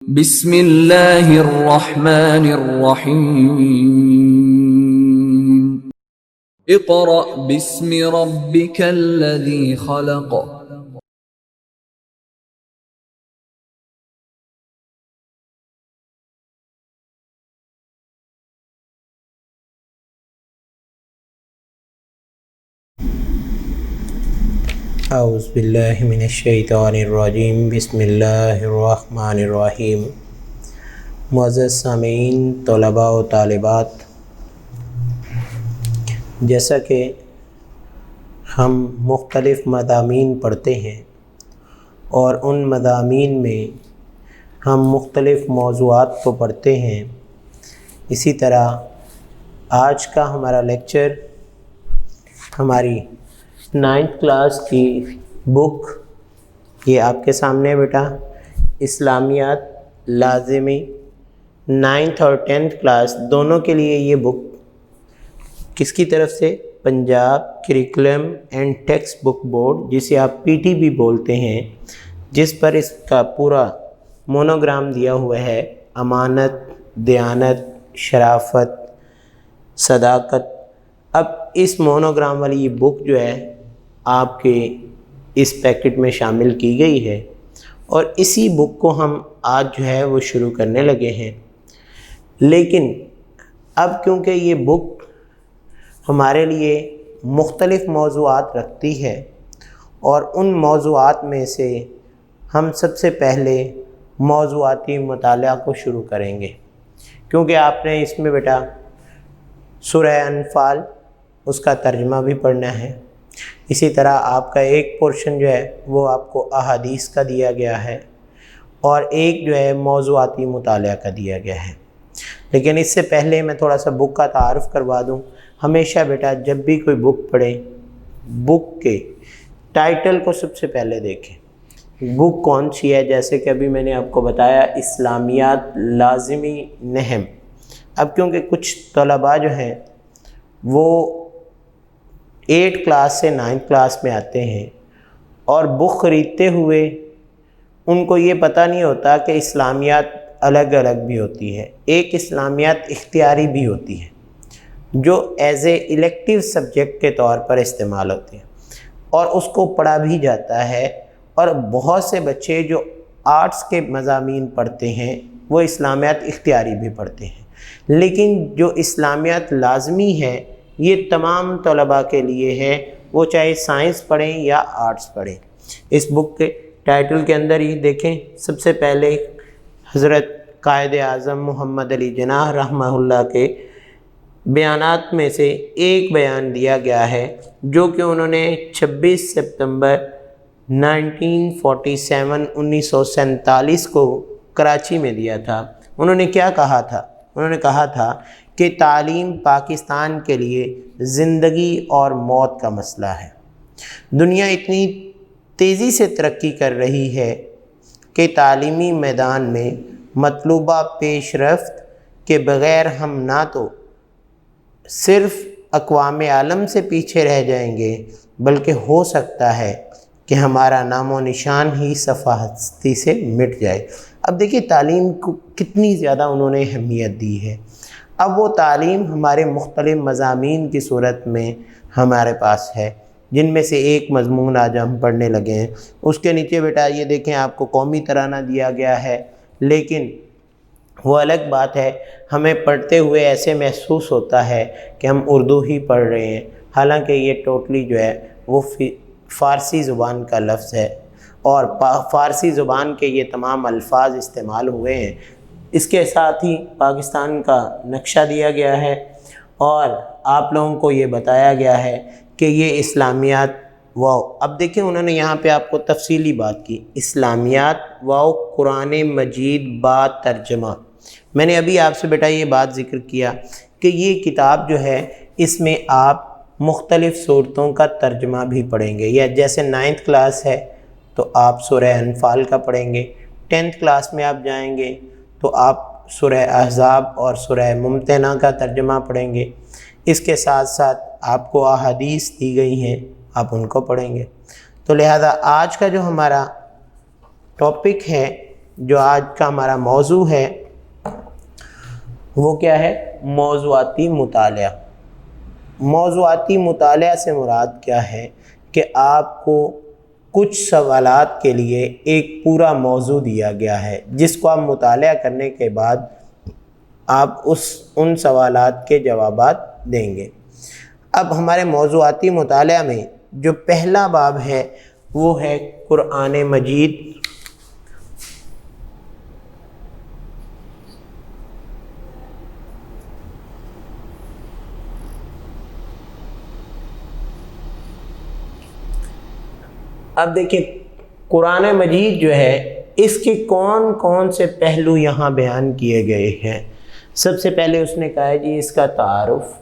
بسم اللہ الرحمن الرحیم اقرأ باسم ربک الذی خلق اعوذ باللہ من الشیطان الرجیم بسم اللہ الرحمن الرحیم۔ معزز سامعین، طلباء و طالبات، جیسا کہ ہم مختلف مضامین پڑھتے ہیں اور ان مضامین میں ہم مختلف موضوعات کو پڑھتے ہیں، اسی طرح آج کا ہمارا لیکچر ہماری 9th کلاس کی بک، یہ آپ کے سامنے بیٹا اسلامیات لازمی 9th اور 10th کلاس دونوں کے لیے یہ بک کس کی طرف سے؟ Punjab curriculum and text book board, جسے آپ PT بھی بولتے ہیں، جس پر اس کا پورا مونوگرام دیا ہوا ہے: امانت، دیانت، شرافت، صداقت۔ اب اس مونوگرام والی یہ بک جو ہے آپ کے اس پیکٹ میں شامل کی گئی ہے، اور اسی بک کو ہم آج جو ہے وہ شروع کرنے لگے ہیں۔ لیکن اب کیونکہ یہ بک ہمارے لیے مختلف موضوعات رکھتی ہے، اور ان موضوعات میں سے ہم سب سے پہلے موضوعاتی مطالعہ کو شروع کریں گے، کیونکہ آپ نے اس میں بیٹا سورہ انفال اس کا ترجمہ بھی پڑھنا ہے۔ اسی طرح آپ کا ایک پورشن جو ہے وہ آپ کو احادیث کا دیا گیا ہے، اور ایک جو ہے موضوعاتی مطالعہ کا دیا گیا ہے۔ لیکن اس سے پہلے میں تھوڑا سا بک کا تعارف کروا دوں۔ ہمیشہ بیٹا جب بھی کوئی بک پڑھیں، بک کے ٹائٹل کو سب سے پہلے دیکھیں، بک کون سی ہے۔ جیسے کہ ابھی میں نے آپ کو بتایا اسلامیات لازمی نہم۔ اب کیونکہ کچھ طلباء جو ہیں وہ 8 کلاس سے 9 کلاس میں آتے ہیں، اور بک خریدتے ہوئے ان کو یہ پتہ نہیں ہوتا کہ اسلامیات الگ الگ بھی ہوتی ہے۔ ایک اسلامیات اختیاری بھی ہوتی ہے جو ایز اے الیکٹیو سبجیکٹ کے طور پر استعمال ہوتے ہیں، اور اس کو پڑھا بھی جاتا ہے، اور بہت سے بچے جو آرٹس کے مضامین پڑھتے ہیں وہ اسلامیات اختیاری بھی پڑھتے ہیں۔ لیکن جو اسلامیات لازمی ہے یہ تمام طلباء کے لیے ہے، وہ چاہے سائنس پڑھیں یا آرٹس پڑھیں۔ اس بک کے ٹائٹل کے اندر ہی دیکھیں، سب سے پہلے حضرت قائد اعظم محمد علی جناح رحمہ اللہ کے بیانات میں سے ایک بیان دیا گیا ہے، جو کہ انہوں نے 26 سپتمبر 1947 کو کراچی میں دیا تھا۔ انہوں نے کیا کہا تھا؟ انہوں نے کہا تھا کہ تعلیم پاکستان کے لیے زندگی اور موت کا مسئلہ ہے۔ دنیا اتنی تیزی سے ترقی کر رہی ہے کہ تعلیمی میدان میں مطلوبہ پیش رفت کے بغیر ہم نہ تو صرف اقوام عالم سے پیچھے رہ جائیں گے، بلکہ ہو سکتا ہے کہ ہمارا نام و نشان ہی صفحہ ہستی سے مٹ جائے۔ اب دیکھیے تعلیم کو کتنی زیادہ انہوں نے اہمیت دی ہے۔ اب وہ تعلیم ہمارے مختلف مضامین کی صورت میں ہمارے پاس ہے، جن میں سے ایک مضمون آج ہم پڑھنے لگے ہیں۔ اس کے نیچے بیٹا یہ دیکھیں آپ کو قومی ترانہ دیا گیا ہے، لیکن وہ الگ بات ہے، ہمیں پڑھتے ہوئے ایسے محسوس ہوتا ہے کہ ہم اردو ہی پڑھ رہے ہیں، حالانکہ یہ ٹوٹلی جو ہے وہ فارسی زبان کا لفظ ہے، اور فارسی زبان کے یہ تمام الفاظ استعمال ہوئے ہیں۔ اس کے ساتھ ہی پاکستان کا نقشہ دیا گیا ہے، اور آپ لوگوں کو یہ بتایا گیا ہے کہ یہ اسلامیات واو۔ اب دیکھیں انہوں نے یہاں پہ آپ کو تفصیلی بات کی، اسلامیات واو قرآن مجید با ترجمہ۔ میں نے ابھی آپ سے بیٹا یہ بات ذکر کیا کہ یہ کتاب جو ہے اس میں آپ مختلف صورتوں کا ترجمہ بھی پڑھیں گے، یا جیسے 9th کلاس ہے تو آپ سورہ انفال کا پڑھیں گے، 10th کلاس میں آپ جائیں گے تو آپ سورہ احزاب اور سورہ ممتحنہ کا ترجمہ پڑھیں گے۔ اس کے ساتھ ساتھ آپ کو احادیث دی گئی ہیں، آپ ان کو پڑھیں گے۔ تو لہذا آج کا جو ہمارا ٹاپک ہے جو آج کا ہمارا موضوع ہے وہ کیا ہے؟ موضوعاتی مطالعہ۔ موضوعاتی مطالعہ سے مراد کیا ہے کہ آپ کو کچھ سوالات کے لیے ایک پورا موضوع دیا گیا ہے جس کو آپ مطالعہ کرنے کے بعد آپ ان سوالات کے جوابات دیں گے۔ اب ہمارے موضوعاتی مطالعہ میں جو پہلا باب ہے وہ ہے قرآن مجید۔ اب دیکھیں قرآن مجید جو ہے اس کے کون کون سے پہلو یہاں بیان کیے گئے ہیں۔ سب سے پہلے اس نے کہا ہے جی اس کا تعارف،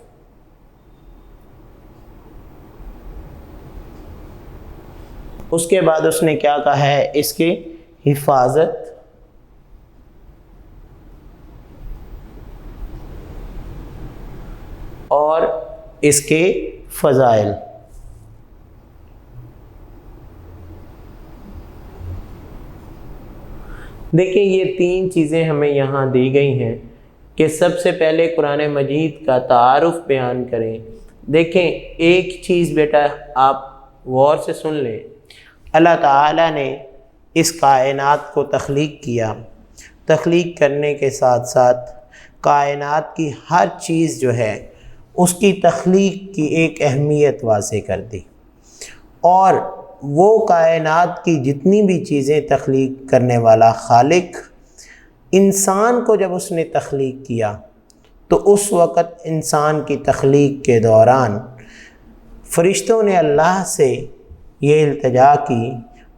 اس کے بعد اس نے کیا کہا ہے؟ اس کی حفاظت، اور اس کے فضائل۔ دیکھیں یہ تین چیزیں ہمیں یہاں دی گئی ہیں کہ سب سے پہلے قرآن مجید کا تعارف بیان کریں۔ دیکھیں ایک چیز بیٹا آپ غور سے سن لیں، اللہ تعالیٰ نے اس کائنات کو تخلیق کیا، تخلیق کرنے کے ساتھ ساتھ کائنات کی ہر چیز جو ہے اس کی تخلیق کی ایک اہمیت واضح کر دی، اور وہ کائنات کی جتنی بھی چیزیں تخلیق کرنے والا خالق انسان کو جب اس نے تخلیق کیا تو اس وقت انسان کی تخلیق کے دوران فرشتوں نے اللہ سے یہ التجا کی،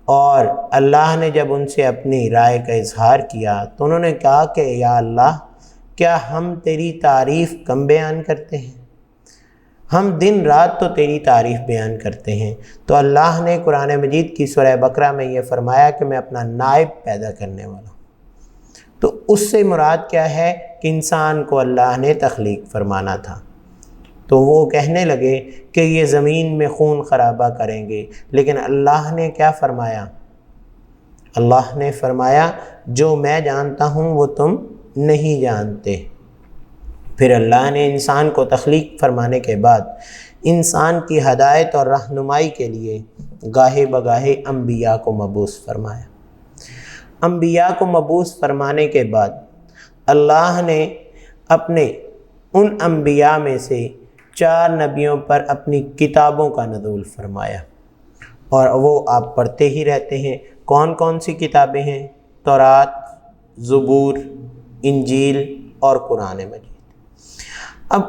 اور اللہ نے جب ان سے اپنی رائے کا اظہار کیا تو انہوں نے کہا کہ یا اللہ کیا ہم تیری تعریف کم بیان کرتے ہیں؟ ہم دن رات تو تیری تعریف بیان کرتے ہیں۔ تو اللہ نے قرآن مجید کی سورہ بقرہ میں یہ فرمایا کہ میں اپنا نائب پیدا کرنے والا ہوں۔ تو اس سے مراد کیا ہے کہ انسان کو اللہ نے تخلیق فرمانا تھا۔ تو وہ کہنے لگے کہ یہ زمین میں خون خرابہ کریں گے، لیکن اللہ نے کیا فرمایا؟ اللہ نے فرمایا جو میں جانتا ہوں وہ تم نہیں جانتے۔ پھر اللہ نے انسان کو تخلیق فرمانے کے بعد انسان کی ہدایت اور رہنمائی کے لیے گاہے بگاہے انبیاء کو مبعوث فرمایا۔ انبیاء کو مبعوث فرمانے کے بعد اللہ نے اپنے ان انبیاء میں سے 4 نبیوں پر اپنی کتابوں کا نزول فرمایا، اور وہ آپ پڑھتے ہی رہتے ہیں۔ کون کون سی کتابیں ہیں؟ تورات، زبور، انجیل اور قرآن مجید۔ اب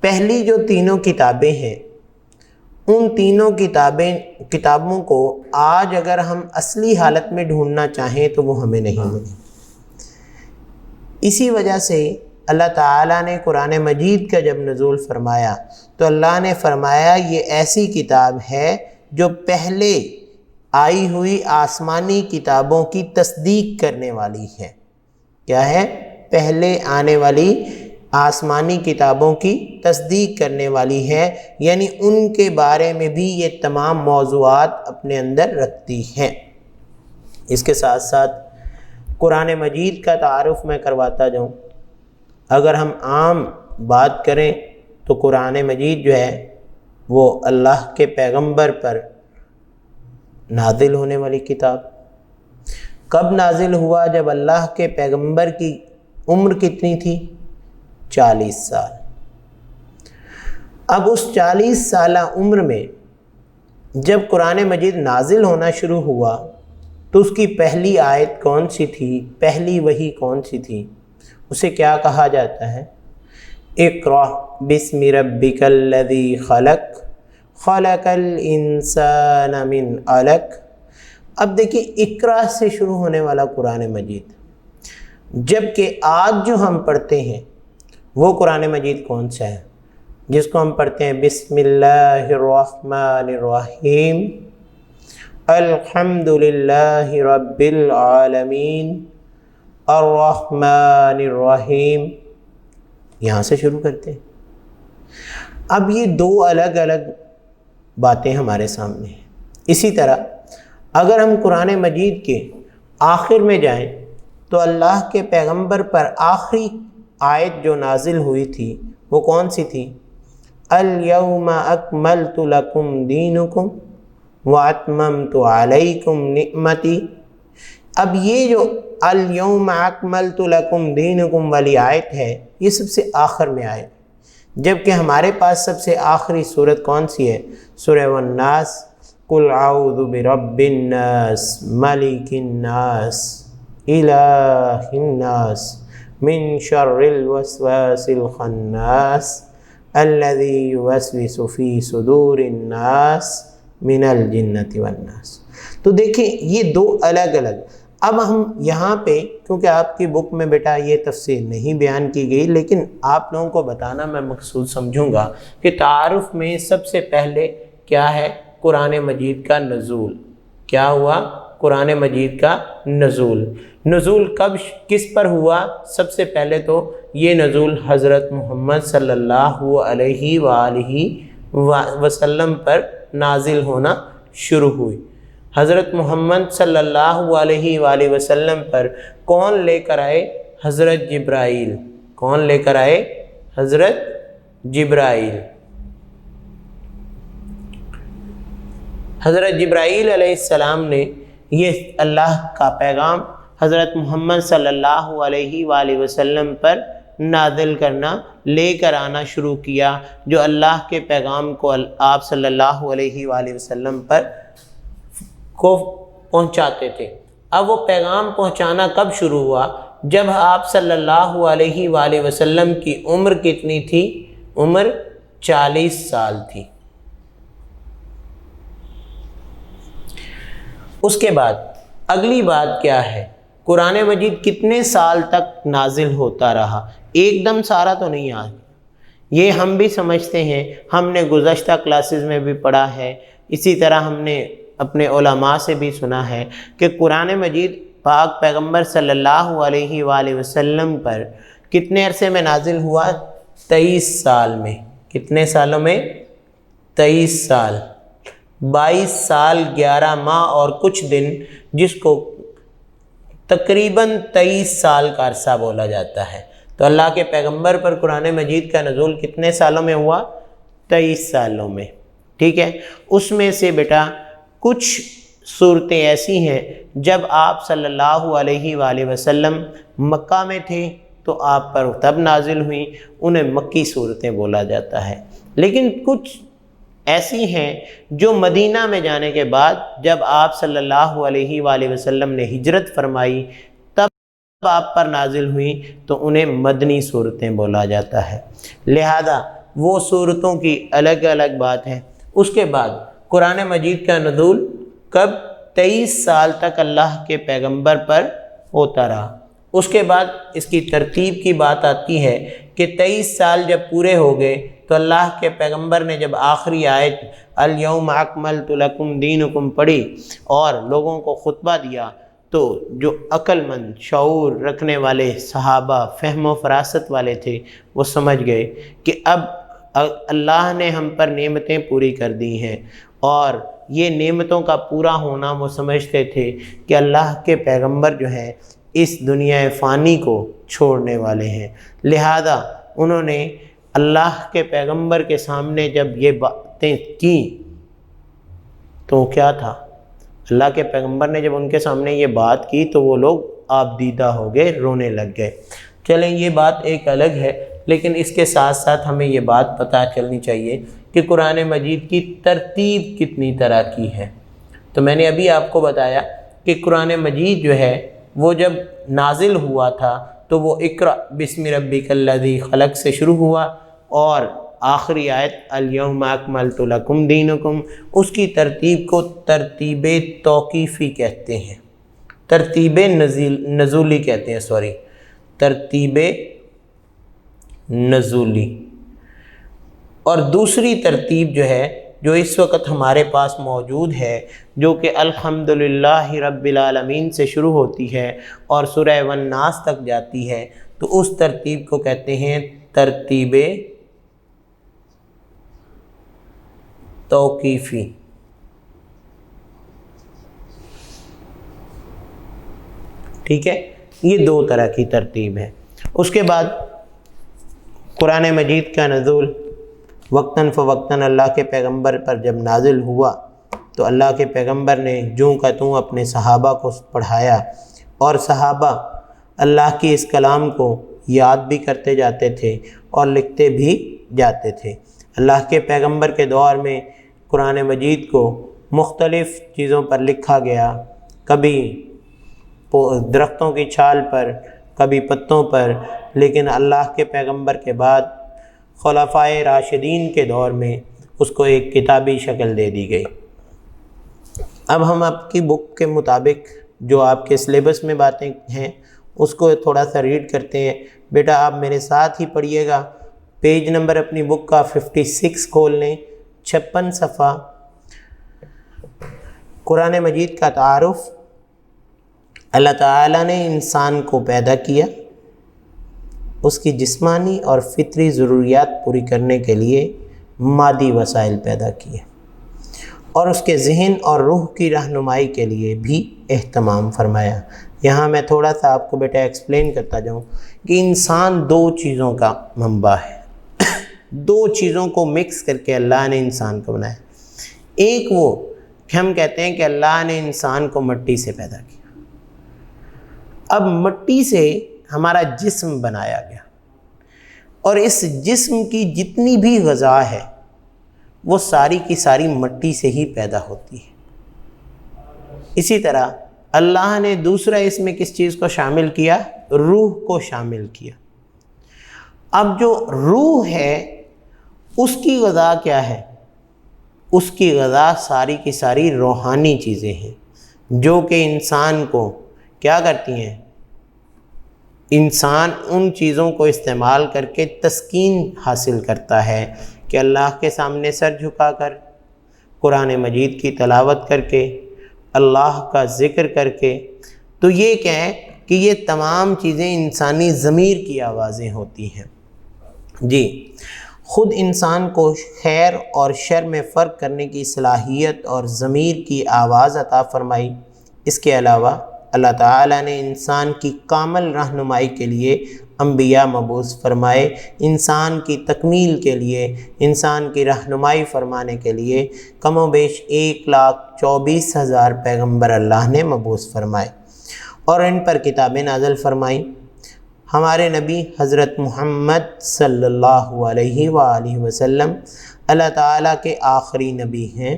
پہلی جو تینوں کتابیں ہیں ان تینوں کتابوں کو آج اگر ہم اصلی حالت میں ڈھونڈنا چاہیں تو وہ ہمیں نہیں ملیں۔ اسی وجہ سے اللہ تعالیٰ نے قرآن مجید کا جب نزول فرمایا تو اللہ نے فرمایا یہ ایسی کتاب ہے جو پہلے آئی ہوئی آسمانی کتابوں کی تصدیق کرنے والی ہے۔ کیا ہے؟ پہلے آنے والی آسمانی کتابوں کی تصدیق کرنے والی ہے، یعنی ان کے بارے میں بھی یہ تمام موضوعات اپنے اندر رکھتی ہے۔ اس کے ساتھ ساتھ قرآن مجید کا تعارف میں کرواتا جاؤں۔ اگر ہم عام بات کریں تو قرآن مجید جو ہے وہ اللہ کے پیغمبر پر نازل ہونے والی کتاب۔ کب نازل ہوا؟ جب اللہ کے پیغمبر کی عمر کتنی تھی؟ 40 سال۔ اب اس 40 سالہ عمر میں جب قرآن مجید نازل ہونا شروع ہوا تو اس کی پہلی آیت کون سی تھی؟ پہلی وحی کون سی تھی؟ اسے کیا کہا جاتا ہے؟ اقرأ بسم ربک الذی خلق خلق الانسان من علق۔ اب دیکھیں اقرأ سے شروع ہونے والا قرآن مجید، جبکہ آج جو ہم پڑھتے ہیں وہ قرآن مجید کون سا ہے جس کو ہم پڑھتے ہیں بسم اللہ الرحمن الرحیم الحمد للہ رب العالمین الرحمن الرحیم، یہاں سے شروع کرتے ہیں۔ اب یہ 2 الگ الگ باتیں ہمارے سامنے ہیں۔ اسی طرح اگر ہم قرآن مجید کے آخر میں جائیں تو اللہ کے پیغمبر پر آخری آیت جو نازل ہوئی تھی وہ کون سی تھی؟ الیوم اکملت لکم دینکم واتممت علیکم نعمتی۔ اب یہ جو الیوم اکملت لکم دینکم والی آیت ہے یہ سب سے آخر میں آئے، جبکہ ہمارے پاس سب سے آخری صورت کون سی ہے؟ سورہ الناس، قل اعوذ برب الناس ملک الناس الہ الناس من شر الوسواس الخناس الذی یوسوس فی صدور الناس من الجنۃ والناس۔ تو دیکھیں یہ دو الگ الگ، اب ہم یہاں پہ کیونکہ آپ کی بک میں بیٹا یہ تفصیل نہیں بیان کی گئی، لیکن آپ لوگوں کو بتانا میں مقصود سمجھوں گا کہ تعارف میں سب سے پہلے کیا ہے؟ قرآن مجید کا نزول۔ کیا ہوا؟ قرآن مجید کا نزول۔ نزول کب کس پر ہوا؟ سب سے پہلے تو یہ نزول حضرت محمد صلی اللہ علیہ وآلہ وسلم پر نازل ہونا شروع ہوئی۔ حضرت محمد صلی اللہ علیہ وآلہ وسلم پر کون لے کر آئے؟ حضرت جبرائیل۔ کون لے کر آئے؟ حضرت جبرائیل۔ حضرت جبرائیل علیہ السلام نے یہ اللہ کا پیغام حضرت محمد صلی اللہ علیہ وآلہ وسلم پر نازل کرنا، لے کر آنا شروع کیا، جو اللہ کے پیغام کو آپ صلی اللہ علیہ وآلہ وسلم پر کو پہنچاتے تھے۔ اب وہ پیغام پہنچانا کب شروع ہوا؟ جب آپ صلی اللہ علیہ وآلہ وسلم کی عمر کتنی تھی؟ عمر 40 سال تھی۔ اس کے بعد اگلی بات کیا ہے؟ قرآن مجید کتنے سال تک نازل ہوتا رہا؟ ایک دم سارا تو نہیں آیا، یہ ہم بھی سمجھتے ہیں، ہم نے گزشتہ کلاسز میں بھی پڑھا ہے، اسی طرح ہم نے اپنے علماء سے بھی سنا ہے کہ قرآن مجید پاک پیغمبر صلی اللہ علیہ وآلہ وسلم پر کتنے عرصے میں نازل ہوا؟ 23 سال میں۔ کتنے سالوں میں؟ 23 سال، 22 سال 11 ماہ اور کچھ دن، جس کو تقریباً 23 سال کا عرصہ بولا جاتا ہے۔ تو اللہ کے پیغمبر پر قرآن مجید کا نزول کتنے سالوں میں ہوا؟ 23 سالوں میں، ٹھیک ہے۔ اس میں سے بیٹا کچھ صورتیں ایسی ہیں جب آپ صلی اللہ علیہ وآلہ وسلم مکہ میں تھے تو آپ پر تب نازل ہوئیں، انہیں مکی صورتیں بولا جاتا ہے۔ لیکن کچھ ایسی ہیں جو مدینہ میں جانے کے بعد جب آپ صلی اللہ علیہ وآلہ وسلم نے ہجرت فرمائی تب آپ پر نازل ہوئیں، تو انہیں مدنی صورتیں بولا جاتا ہے۔ لہذا وہ صورتوں کی الگ الگ بات ہے۔ اس کے بعد قرآن مجید کا نزول کب؟ 23 سال تک اللہ کے پیغمبر پر ہوتا رہا۔ اس کے بعد اس کی ترتیب کی بات آتی ہے کہ 23 سال جب پورے ہو گئے تو اللہ کے پیغمبر نے جب آخری آیت الیوم اکملت لکم دینکم پڑھی اور لوگوں کو خطبہ دیا، تو جو عقل مند شعور رکھنے والے صحابہ، فہم و فراست والے تھے، وہ سمجھ گئے کہ اب اللہ نے ہم پر نعمتیں پوری کر دی ہیں، اور یہ نعمتوں کا پورا ہونا وہ سمجھتے تھے کہ اللہ کے پیغمبر جو ہیں اس دنیا فانی کو چھوڑنے والے ہیں۔ لہذا انہوں نے اللہ کے پیغمبر کے سامنے جب یہ باتیں کی تو کیا تھا؟ اللہ کے پیغمبر نے جب ان کے سامنے یہ بات کی تو وہ لوگ آپ دیدہ ہو گئے، رونے لگ گئے۔ چلیں یہ بات ایک الگ ہے، لیکن اس کے ساتھ ساتھ ہمیں یہ بات پتہ چلنی چاہیے کہ قرآن مجید کی ترتیب کتنی طرح کی ہے۔ تو میں نے ابھی آپ کو بتایا کہ قرآن مجید جو ہے وہ جب نازل ہوا تھا تو وہ اقرأ بسم ربک الذی خلق سے شروع ہوا، اور آخری آیت الیوم اکملت لکم دینکم، اس کی ترتیب کو ترتیب توقیفی کہتے ہیں، ترتیب نزولی کہتے ہیں، ترتیب نزولی۔ اور دوسری ترتیب جو ہے جو اس وقت ہمارے پاس موجود ہے، جو کہ الحمدللہ رب العالمین سے شروع ہوتی ہے اور سورہ والناس تک جاتی ہے، تو اس ترتیب کو کہتے ہیں ترتیب توقیفی۔ ٹھیک ہے، یہ دو طرح کی ترتیب ہے۔ اس کے بعد قرآن مجید کا نزول وقتاً فوقتاً اللہ کے پیغمبر پر جب نازل ہوا تو اللہ کے پیغمبر نے جوں کا توں اپنے صحابہ کو پڑھایا، اور صحابہ اللہ کی اس کلام کو یاد بھی کرتے جاتے تھے اور لکھتے بھی جاتے تھے۔ اللہ کے پیغمبر کے دور میں قرآن مجید کو مختلف چیزوں پر لکھا گیا، کبھی درختوں کی چھال پر، کبھی پتوں پر، لیکن اللہ کے پیغمبر کے بعد خلفائے راشدین کے دور میں اس کو ایک کتابی شکل دے دی گئی۔ اب ہم آپ کی بک کے مطابق جو آپ کے سلیبس میں باتیں ہیں اس کو تھوڑا سا ریڈ کرتے ہیں۔ بیٹا آپ میرے ساتھ ہی پڑھیے گا، پیج نمبر اپنی بک کا 56 کھول لیں، 56 صفحہ۔ قرآن مجید کا تعارف۔ اللہ تعالیٰ نے انسان کو پیدا کیا، اس کی جسمانی اور فطری ضروریات پوری کرنے کے لیے مادی وسائل پیدا کیے، اور اس کے ذہن اور روح کی رہنمائی کے لیے بھی اہتمام فرمایا۔ یہاں میں تھوڑا سا آپ کو بیٹا ایکسپلین کرتا جاؤں کہ انسان دو چیزوں کا منبع ہے، دو چیزوں کو مکس کر کے اللہ نے انسان کو بنایا۔ ایک وہ کہ ہم کہتے ہیں کہ اللہ نے انسان کو مٹی سے پیدا کیا، اب مٹی سے ہمارا جسم بنایا گیا، اور اس جسم کی جتنی بھی غذا ہے وہ ساری کی ساری مٹی سے ہی پیدا ہوتی ہے۔ اسی طرح اللہ نے دوسرا اس میں کس چیز کو شامل کیا؟ روح کو شامل کیا۔ اب جو روح ہے اس کی غذا کیا ہے؟ اس کی غذا ساری کی ساری روحانی چیزیں ہیں جو کہ انسان کو کیا کرتی ہیں؟ انسان ان چیزوں کو استعمال کر کے تسکین حاصل کرتا ہے کہ اللہ کے سامنے سر جھکا کر، قرآن مجید کی تلاوت کر کے، اللہ کا ذکر کر کے۔ تو یہ کیا ہے کہ یہ تمام چیزیں انسانی ضمیر کی آوازیں ہوتی ہیں۔ جی، خود انسان کو خیر اور شر میں فرق کرنے کی صلاحیت اور ضمیر کی آواز عطا فرمائی۔ اس کے علاوہ اللہ تعالیٰ نے انسان کی کامل رہنمائی کے لیے انبیاء مبعوث فرمائے، انسان کی تکمیل کے لیے، انسان کی رہنمائی فرمانے کے لیے کم و بیش 1,24,000 پیغمبر اللہ نے مبعوث فرمائے، اور ان پر کتابیں نازل فرمائیں۔ ہمارے نبی حضرت محمد صلی اللہ علیہ وآلہ وسلم اللہ تعالیٰ کے آخری نبی ہیں۔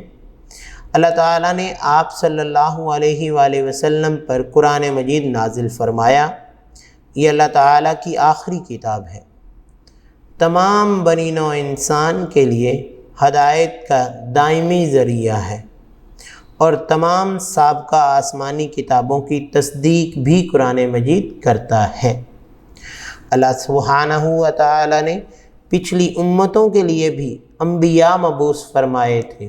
اللہ تعالیٰ نے آپ صلی اللہ علیہ وآلہ وسلم پر قرآن مجید نازل فرمایا۔ یہ اللہ تعالیٰ کی آخری کتاب ہے، تمام بنی نوع انسان کے لیے ہدایت کا دائمی ذریعہ ہے، اور تمام سابقہ آسمانی کتابوں کی تصدیق بھی قرآن مجید کرتا ہے۔ اللہ سبحانہ و تعالیٰ نے پچھلی امتوں کے لیے بھی انبیاء مبعوث فرمائے تھے،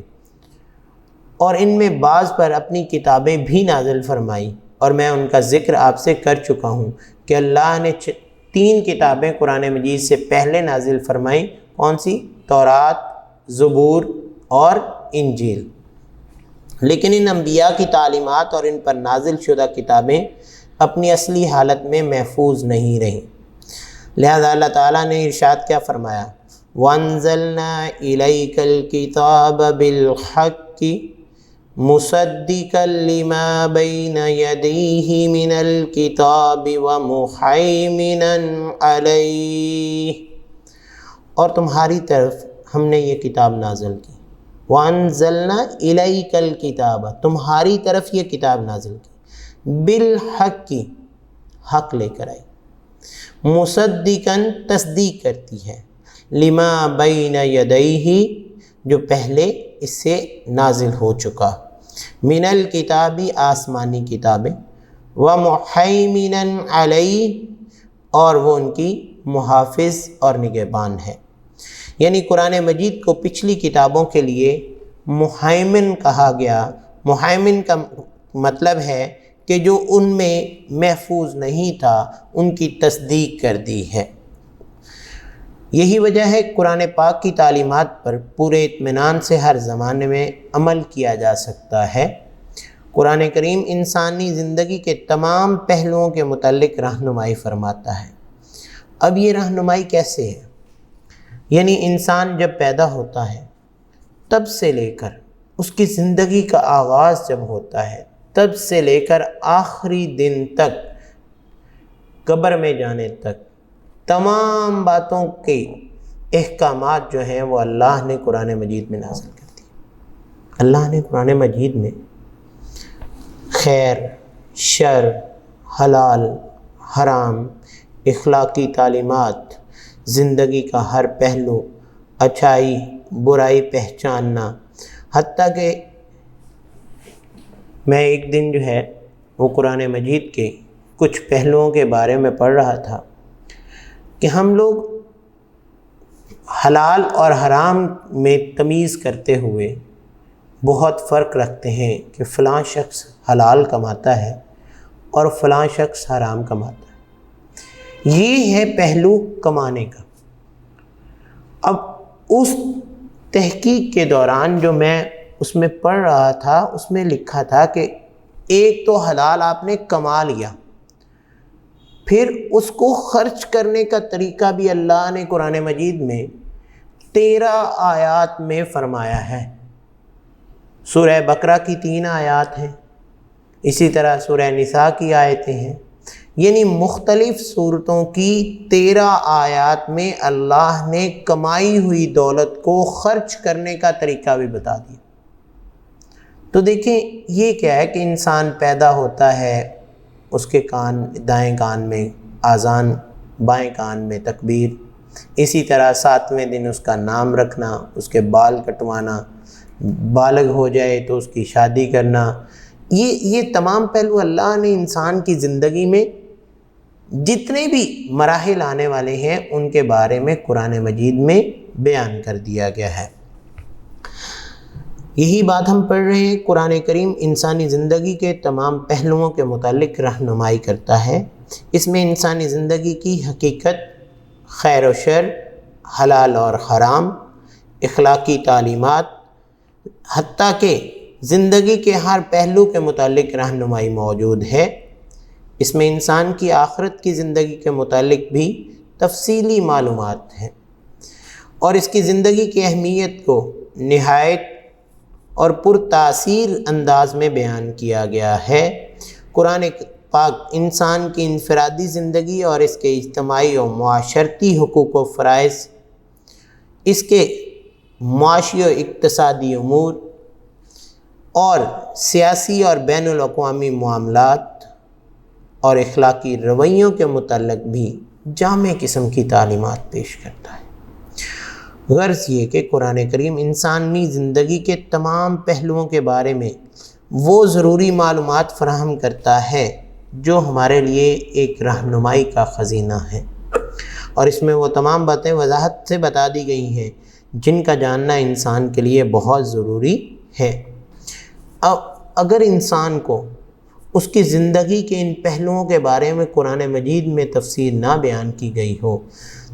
اور ان میں بعض پر اپنی کتابیں بھی نازل فرمائیں، اور میں ان کا ذکر آپ سے کر چکا ہوں کہ اللہ نے 3 کتابیں قرآن مجید سے پہلے نازل فرمائیں۔ کون سی؟ تورات، زبور اور انجیل۔ لیکن ان انبیاء کی تعلیمات اور ان پر نازل شدہ کتابیں اپنی اصلی حالت میں محفوظ نہیں رہیں، لہذا اللہ تعالیٰ نے ارشاد کیا فرمایا؟ وَأَنزَلْنَا إِلَيْكَ الْكِتَابَ بِالْحَقِّ مُصَدِّقًا لِمَا بَيْنَ يَدَيْهِ مِنَ الْكِتَابِ وَمُحَيْمِنًا عَلَيْهِ، اور تمہاری طرف ہم نے یہ کتاب نازل کی۔ وَأَنزَلْنَا إِلَيْكَ الْكِتَابَ، تمہاری طرف یہ کتاب نازل کی، بالحق، حق لے کر آئی، مصدقاً، تصدیق کرتی ہے، لما بین یدیہ، جو پہلے اس سے نازل ہو چکا، من الکتابی، آسمانی کتابیں، ومحیمنا علیہ، اور وہ ان کی محافظ اور نگہبان ہے۔ یعنی قرآن مجید کو پچھلی کتابوں کے لیے محیمن کہا گیا۔ محیمن کا مطلب ہے کہ جو ان میں محفوظ نہیں تھا ان کی تصدیق کر دی ہے۔ یہی وجہ ہے قرآن پاک کی تعلیمات پر پورے اطمینان سے ہر زمانے میں عمل کیا جا سکتا ہے۔ قرآن کریم انسانی زندگی کے تمام پہلوؤں کے متعلق رہنمائی فرماتا ہے۔ اب یہ رہنمائی کیسے ہے؟ یعنی انسان جب پیدا ہوتا ہے تب سے لے کر اس کی زندگی کا آغاز جب ہوتا ہے تب سے لے کر آخری دن تک، قبر میں جانے تک، تمام باتوں کے احکامات جو ہیں وہ اللہ نے قرآن مجید میں نازل کر دی۔ اللہ نے قرآن مجید میں خیر، شر، حلال، حرام، اخلاقی تعلیمات، زندگی کا ہر پہلو، اچھائی برائی پہچاننا، حتیٰ کہ میں ایک دن جو ہے وہ قرآن مجید کے کچھ پہلوؤں کے بارے میں پڑھ رہا تھا کہ ہم لوگ حلال اور حرام میں تمیز کرتے ہوئے بہت فرق رکھتے ہیں کہ فلاں شخص حلال کماتا ہے اور فلاں شخص حرام کماتا ہے۔ یہ ہے پہلو کمانے کا۔ اب اس تحقیق کے دوران جو میں اس میں پڑھ رہا تھا اس میں لکھا تھا کہ ایک تو حلال آپ نے کما لیا، پھر اس کو خرچ کرنے کا طریقہ بھی اللہ نے قرآن مجید میں 13 آیات میں فرمایا ہے۔ سورہ بقرہ کی 3 آیات ہیں، اسی طرح سورہ نساء کی آیتیں ہیں، یعنی مختلف صورتوں کی 13 آیات میں اللہ نے کمائی ہوئی دولت کو خرچ کرنے کا طریقہ بھی بتا دیا۔ تو دیکھیں یہ کیا ہے کہ انسان پیدا ہوتا ہے، اس کے کان دائیں کان میں اذان، بائیں کان میں تکبیر، اسی طرح 7ویں دن اس کا نام رکھنا، اس کے بال کٹوانا، بالغ ہو جائے تو اس کی شادی کرنا، یہ تمام پہلو اللہ نے انسان کی زندگی میں جتنے بھی مراحل آنے والے ہیں ان کے بارے میں قرآن مجید میں بیان کر دیا گیا ہے۔ یہی بات ہم پڑھ رہے ہیں، قرآن کریم انسانی زندگی کے تمام پہلوؤں کے متعلق رہنمائی کرتا ہے۔ اس میں انسانی زندگی کی حقیقت، خیر و شر، حلال اور حرام، اخلاقی تعلیمات، حتیٰ کہ زندگی کے ہر پہلو کے متعلق رہنمائی موجود ہے۔ اس میں انسان کی آخرت کی زندگی کے متعلق بھی تفصیلی معلومات ہیں، اور اس کی زندگی کی اہمیت کو نہایت اور پرتاثیر انداز میں بیان کیا گیا ہے۔ قرآن پاک انسان کی انفرادی زندگی اور اس کے اجتماعی اور معاشرتی حقوق و فرائض، اس کے معاشی و اقتصادی امور اور سیاسی اور بین الاقوامی معاملات اور اخلاقی رویوں کے متعلق بھی جامع قسم کی تعلیمات پیش کرتا ہے۔ غرض یہ کہ قرآن کریم انسانی زندگی کے تمام پہلوؤں کے بارے میں وہ ضروری معلومات فراہم کرتا ہے جو ہمارے لیے ایک رہنمائی کا خزینہ ہے، اور اس میں وہ تمام باتیں وضاحت سے بتا دی گئی ہیں جن کا جاننا انسان کے لیے بہت ضروری ہے۔ اب اگر انسان کو اس کی زندگی کے ان پہلوؤں کے بارے میں قرآن مجید میں تفصیل نہ بیان کی گئی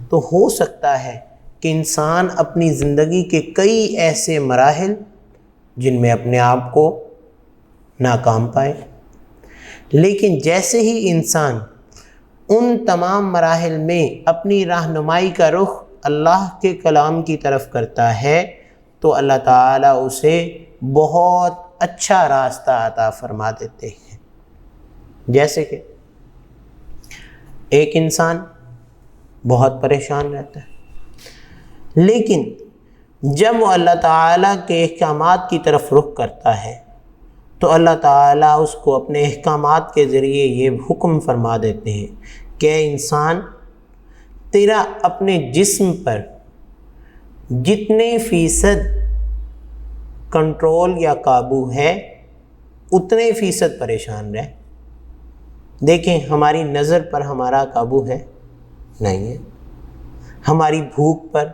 تو ہو سکتا ہے کہ انسان اپنی زندگی کے کئی ایسے مراحل جن میں اپنے آپ کو ناکام پائے، لیکن جیسے ہی انسان ان تمام مراحل میں اپنی رہنمائی کا رخ اللہ کے کلام کی طرف کرتا ہے تو اللہ تعالیٰ اسے بہت اچھا راستہ عطا فرما دیتے ہیں۔ جیسے کہ ایک انسان بہت پریشان رہتا ہے، لیکن جب وہ اللہ تعالیٰ کے احکامات کی طرف رخ کرتا ہے تو اللہ تعالیٰ اس کو اپنے احکامات کے ذریعے یہ حکم فرما دیتے ہیں کہ اے انسان، تیرا اپنے جسم پر جتنے فیصد کنٹرول یا قابو ہے اتنے فیصد پریشان رہ۔ دیکھیں ہماری نظر پر ہمارا قابو ہے؟ نہیں ہے۔ ہماری بھوک پر،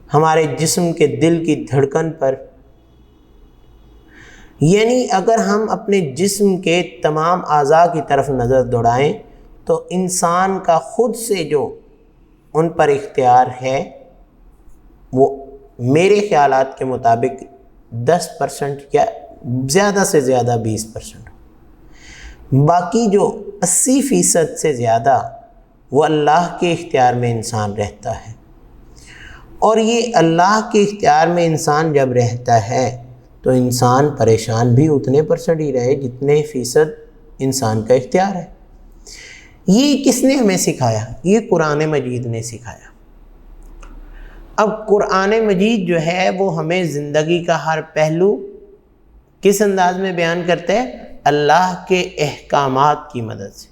ہمارے جسم کے دل کی دھڑکن پر، یعنی اگر ہم اپنے جسم کے تمام اعضاء کی طرف نظر دوڑائیں تو انسان کا خود سے جو ان پر اختیار ہے وہ میرے خیالات کے مطابق 10% یا زیادہ سے زیادہ 20% ہو، باقی جو 80% سے زیادہ وہ اللہ کے اختیار میں انسان رہتا ہے۔ اور یہ اللہ کے اختیار میں انسان جب رہتا ہے تو انسان پریشان بھی اتنے % ہی رہے جتنے فیصد انسان کا اختیار ہے۔ یہ کس نے ہمیں سکھایا؟ یہ قرآن مجید نے سکھایا۔ اب قرآن مجید جو ہے وہ ہمیں زندگی کا ہر پہلو کس انداز میں بیان کرتا ہے؟ اللہ کے احکامات کی مدد سے،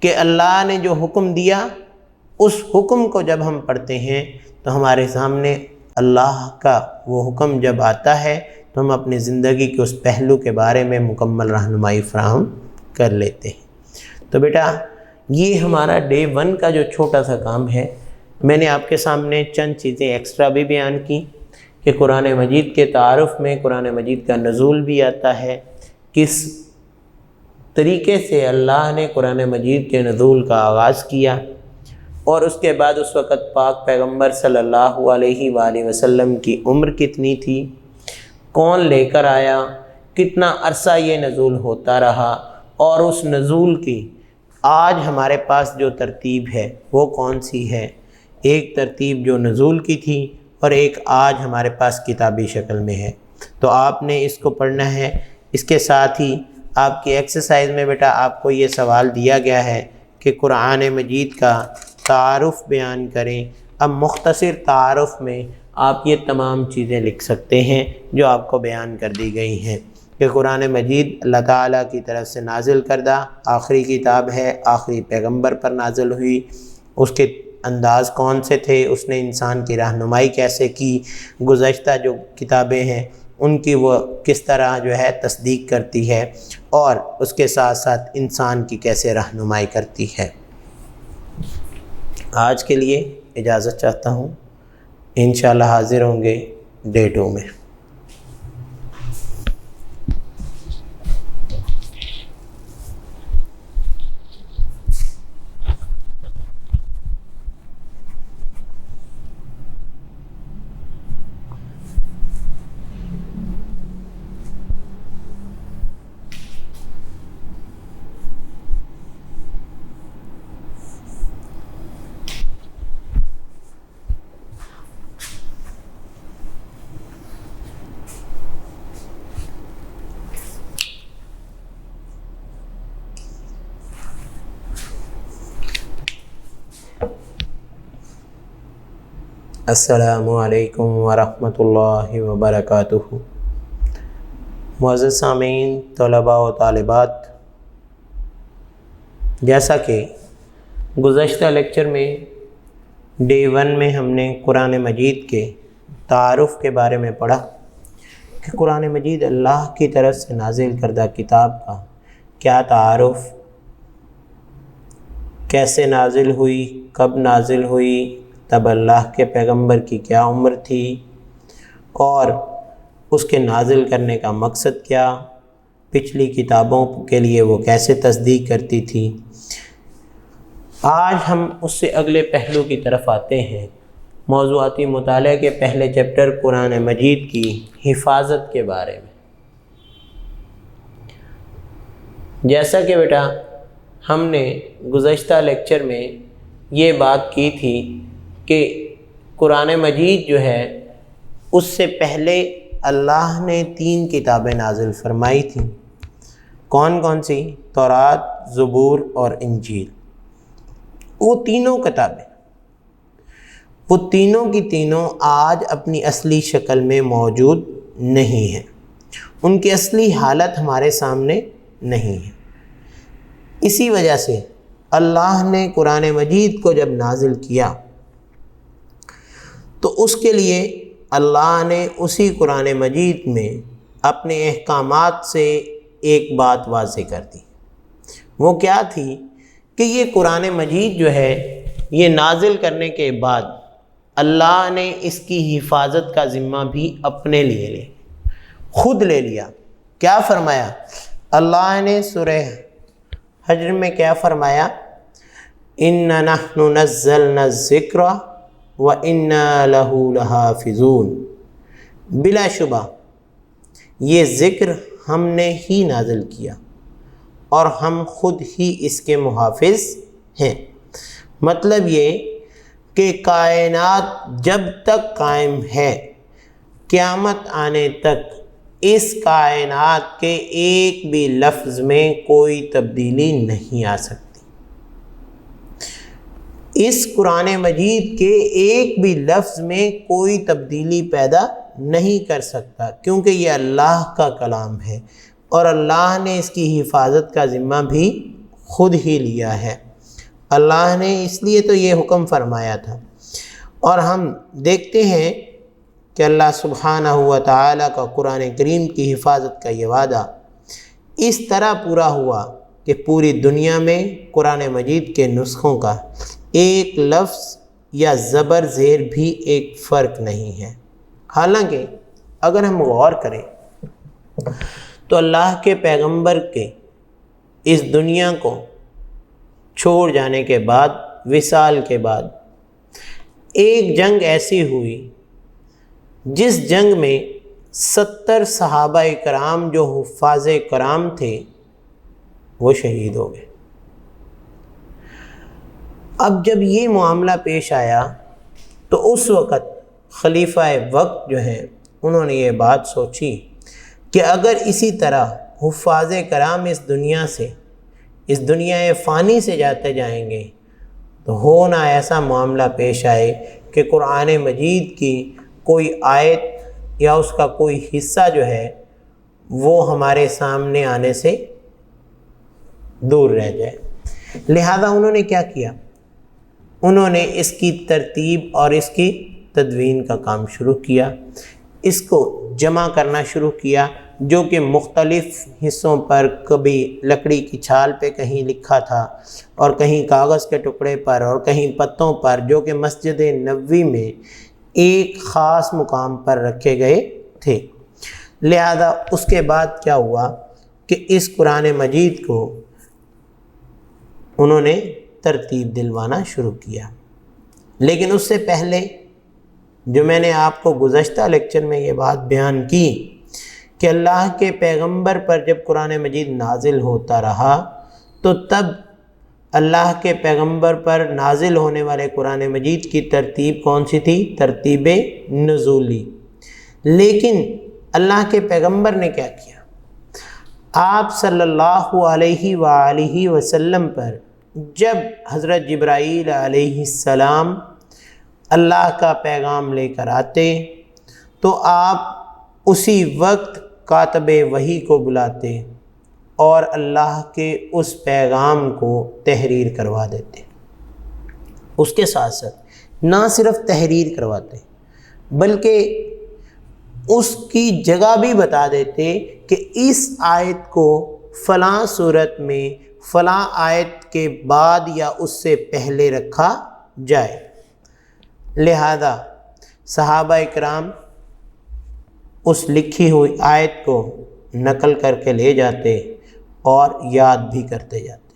کہ اللہ نے جو حکم دیا اس حکم کو جب ہم پڑھتے ہیں تو ہمارے سامنے اللہ کا وہ حکم جب آتا ہے تو ہم اپنی زندگی کے اس پہلو کے بارے میں مکمل رہنمائی فراہم کر لیتے ہیں۔ تو بیٹا یہ ہمارا ڈے 1 کا جو چھوٹا سا کام ہے، میں نے آپ کے سامنے چند چیزیں ایکسٹرا بھی بیان کی کہ قرآن مجید کے تعارف میں قرآن مجید کا نزول بھی آتا ہے، کس طریقے سے اللہ نے قرآن مجید کے نزول کا آغاز کیا، اور اس کے بعد اس وقت پاک پیغمبر صلی اللہ علیہ وآلہ وسلم کی عمر کتنی تھی، کون لے کر آیا، کتنا عرصہ یہ نزول ہوتا رہا، اور اس نزول کی آج ہمارے پاس جو ترتیب ہے وہ کون سی ہے۔ ایک ترتیب جو نزول کی تھی اور ایک آج ہمارے پاس کتابی شکل میں ہے۔ تو آپ نے اس کو پڑھنا ہے۔ اس کے ساتھ ہی آپ کی ایکسرسائز میں بیٹا آپ کو یہ سوال دیا گیا ہے کہ قرآن مجید کا تعارف بیان کریں۔ اب مختصر تعارف میں آپ یہ تمام چیزیں لکھ سکتے ہیں جو آپ کو بیان کر دی گئی ہیں کہ قرآن مجید اللہ تعالیٰ کی طرف سے نازل کردہ آخری کتاب ہے، آخری پیغمبر پر نازل ہوئی، اس کے انداز کون سے تھے، اس نے انسان کی رہنمائی کیسے کی، گزشتہ جو کتابیں ہیں ان کی وہ کس طرح جو ہے تصدیق کرتی ہے، اور اس کے ساتھ ساتھ انسان کی کیسے رہنمائی کرتی ہے۔ آج کے لیے اجازت چاہتا ہوں، انشاءاللہ حاضر ہوں گے ڈے 2 میں۔ السلام علیکم ورحمۃ اللہ وبرکاتہ۔ معزز سامعین، طلباء و طالبات، جیسا کہ گزشتہ لیکچر میں ڈے 1 میں ہم نے قرآن مجید کے تعارف کے بارے میں پڑھا کہ قرآن مجید اللہ کی طرف سے نازل کردہ کتاب کا کیا تعارف، کیسے نازل ہوئی، کب نازل ہوئی، تب اللہ کے پیغمبر کی کیا عمر تھی، اور اس کے نازل کرنے کا مقصد کیا، پچھلی کتابوں کے لیے وہ کیسے تصدیق کرتی تھی۔ آج ہم اس سے اگلے پہلو کی طرف آتے ہیں، موضوعاتی مطالعے کے پہلے چیپٹر قرآن مجید کی حفاظت کے بارے میں۔ جیسا کہ بیٹا ہم نے گزشتہ لیکچر میں یہ بات کی تھی کہ قرآن مجید جو ہے اس سے پہلے اللہ نے 3 کتابیں نازل فرمائی تھیں۔ کون کون سی؟ تورات، زبور اور انجیل۔ وہ تینوں کتابیں، وہ تینوں کی تینوں آج اپنی اصلی شکل میں موجود نہیں ہیں، ان کی اصلی حالت ہمارے سامنے نہیں ہے۔ اسی وجہ سے اللہ نے قرآن مجید کو جب نازل کیا تو اس کے لیے اللہ نے اسی قرآن مجید میں اپنے احکامات سے ایک بات واضح کر دی۔ وہ کیا تھی کہ یہ قرآن مجید جو ہے یہ نازل کرنے کے بعد اللہ نے اس کی حفاظت کا ذمہ بھی اپنے لیے خود لے لیا۔ کیا فرمایا اللہ نے؟ سورہ حجر میں کیا فرمایا؟ اِنَّا نَحْنُ نَزَّلْنَا الذِّكْرَ وَإِنَّا لَهُ لَحَافِظُونَ۔ بلا شبہ یہ ذکر ہم نے ہی نازل کیا اور ہم خود ہی اس کے محافظ ہیں۔ مطلب یہ کہ کائنات جب تک قائم ہے، قیامت آنے تک اس کائنات کے ایک بھی لفظ میں کوئی تبدیلی نہیں آ سکتی۔ اس قرآن مجید کے ایک بھی لفظ میں کوئی تبدیلی پیدا نہیں کر سکتا، کیونکہ یہ اللہ کا کلام ہے اور اللہ نے اس کی حفاظت کا ذمہ بھی خود ہی لیا ہے۔ اللہ نے اس لیے تو یہ حکم فرمایا تھا، اور ہم دیکھتے ہیں کہ اللہ سبحانہ و تعالیٰ کا قرآن کریم کی حفاظت کا یہ وعدہ اس طرح پورا ہوا کہ پوری دنیا میں قرآن مجید کے نسخوں کا ایک لفظ یا زبر زیر بھی ایک فرق نہیں ہے۔ حالانکہ اگر ہم غور کریں تو اللہ کے پیغمبر کے اس دنیا کو چھوڑ جانے کے بعد، وصال کے بعد، ایک جنگ ایسی ہوئی جس جنگ میں 70 صحابہ کرام جو حفاظ کرام تھے وہ شہید ہو گئے۔ اب جب یہ معاملہ پیش آیا تو اس وقت خلیفہ وقت جو ہیں انہوں نے یہ بات سوچی کہ اگر اسی طرح حفاظ کرام اس دنیا فانی سے جاتے جائیں گے تو ہونا ایسا معاملہ پیش آئے کہ قرآن مجید کی کوئی آیت یا اس کا کوئی حصہ جو ہے وہ ہمارے سامنے آنے سے دور رہ جائے۔ لہذا انہوں نے کیا کیا؟ انہوں نے اس کی ترتیب اور اس کی تدوین کا کام شروع کیا، اس کو جمع کرنا شروع کیا، جو کہ مختلف حصوں پر کبھی لکڑی کی چھال پہ کہیں لکھا تھا اور کہیں کاغذ کے ٹکڑے پر اور کہیں پتوں پر، جو کہ مسجد نبوی میں ایک خاص مقام پر رکھے گئے تھے۔ لہذا اس کے بعد کیا ہوا کہ اس قرآن مجید کو انہوں نے ترتیب دلوانا شروع کیا۔ لیکن اس سے پہلے جو میں نے آپ کو گزشتہ لیکچر میں یہ بات بیان کی کہ اللہ کے پیغمبر پر جب قرآن مجید نازل ہوتا رہا تو تب اللہ کے پیغمبر پر نازل ہونے والے قرآن مجید کی ترتیب کون سی تھی؟ ترتیب نزولی۔ لیکن اللہ کے پیغمبر نے کیا کیا؟ آپ صلی اللہ علیہ وآلہ وسلم پر جب حضرت جبرائیل علیہ السلام اللہ کا پیغام لے کر آتے تو آپ اسی وقت کاتب وحی کو بلاتے اور اللہ کے اس پیغام کو تحریر کروا دیتے۔ اس کے ساتھ ساتھ نہ صرف تحریر کرواتے بلکہ اس کی جگہ بھی بتا دیتے کہ اس آیت کو فلاں صورت میں فلاں آیت کے بعد یا اس سے پہلے رکھا جائے۔ لہذا صحابہ اکرام اس لکھی ہوئی آیت کو نقل کر کے لے جاتے اور یاد بھی کرتے جاتے۔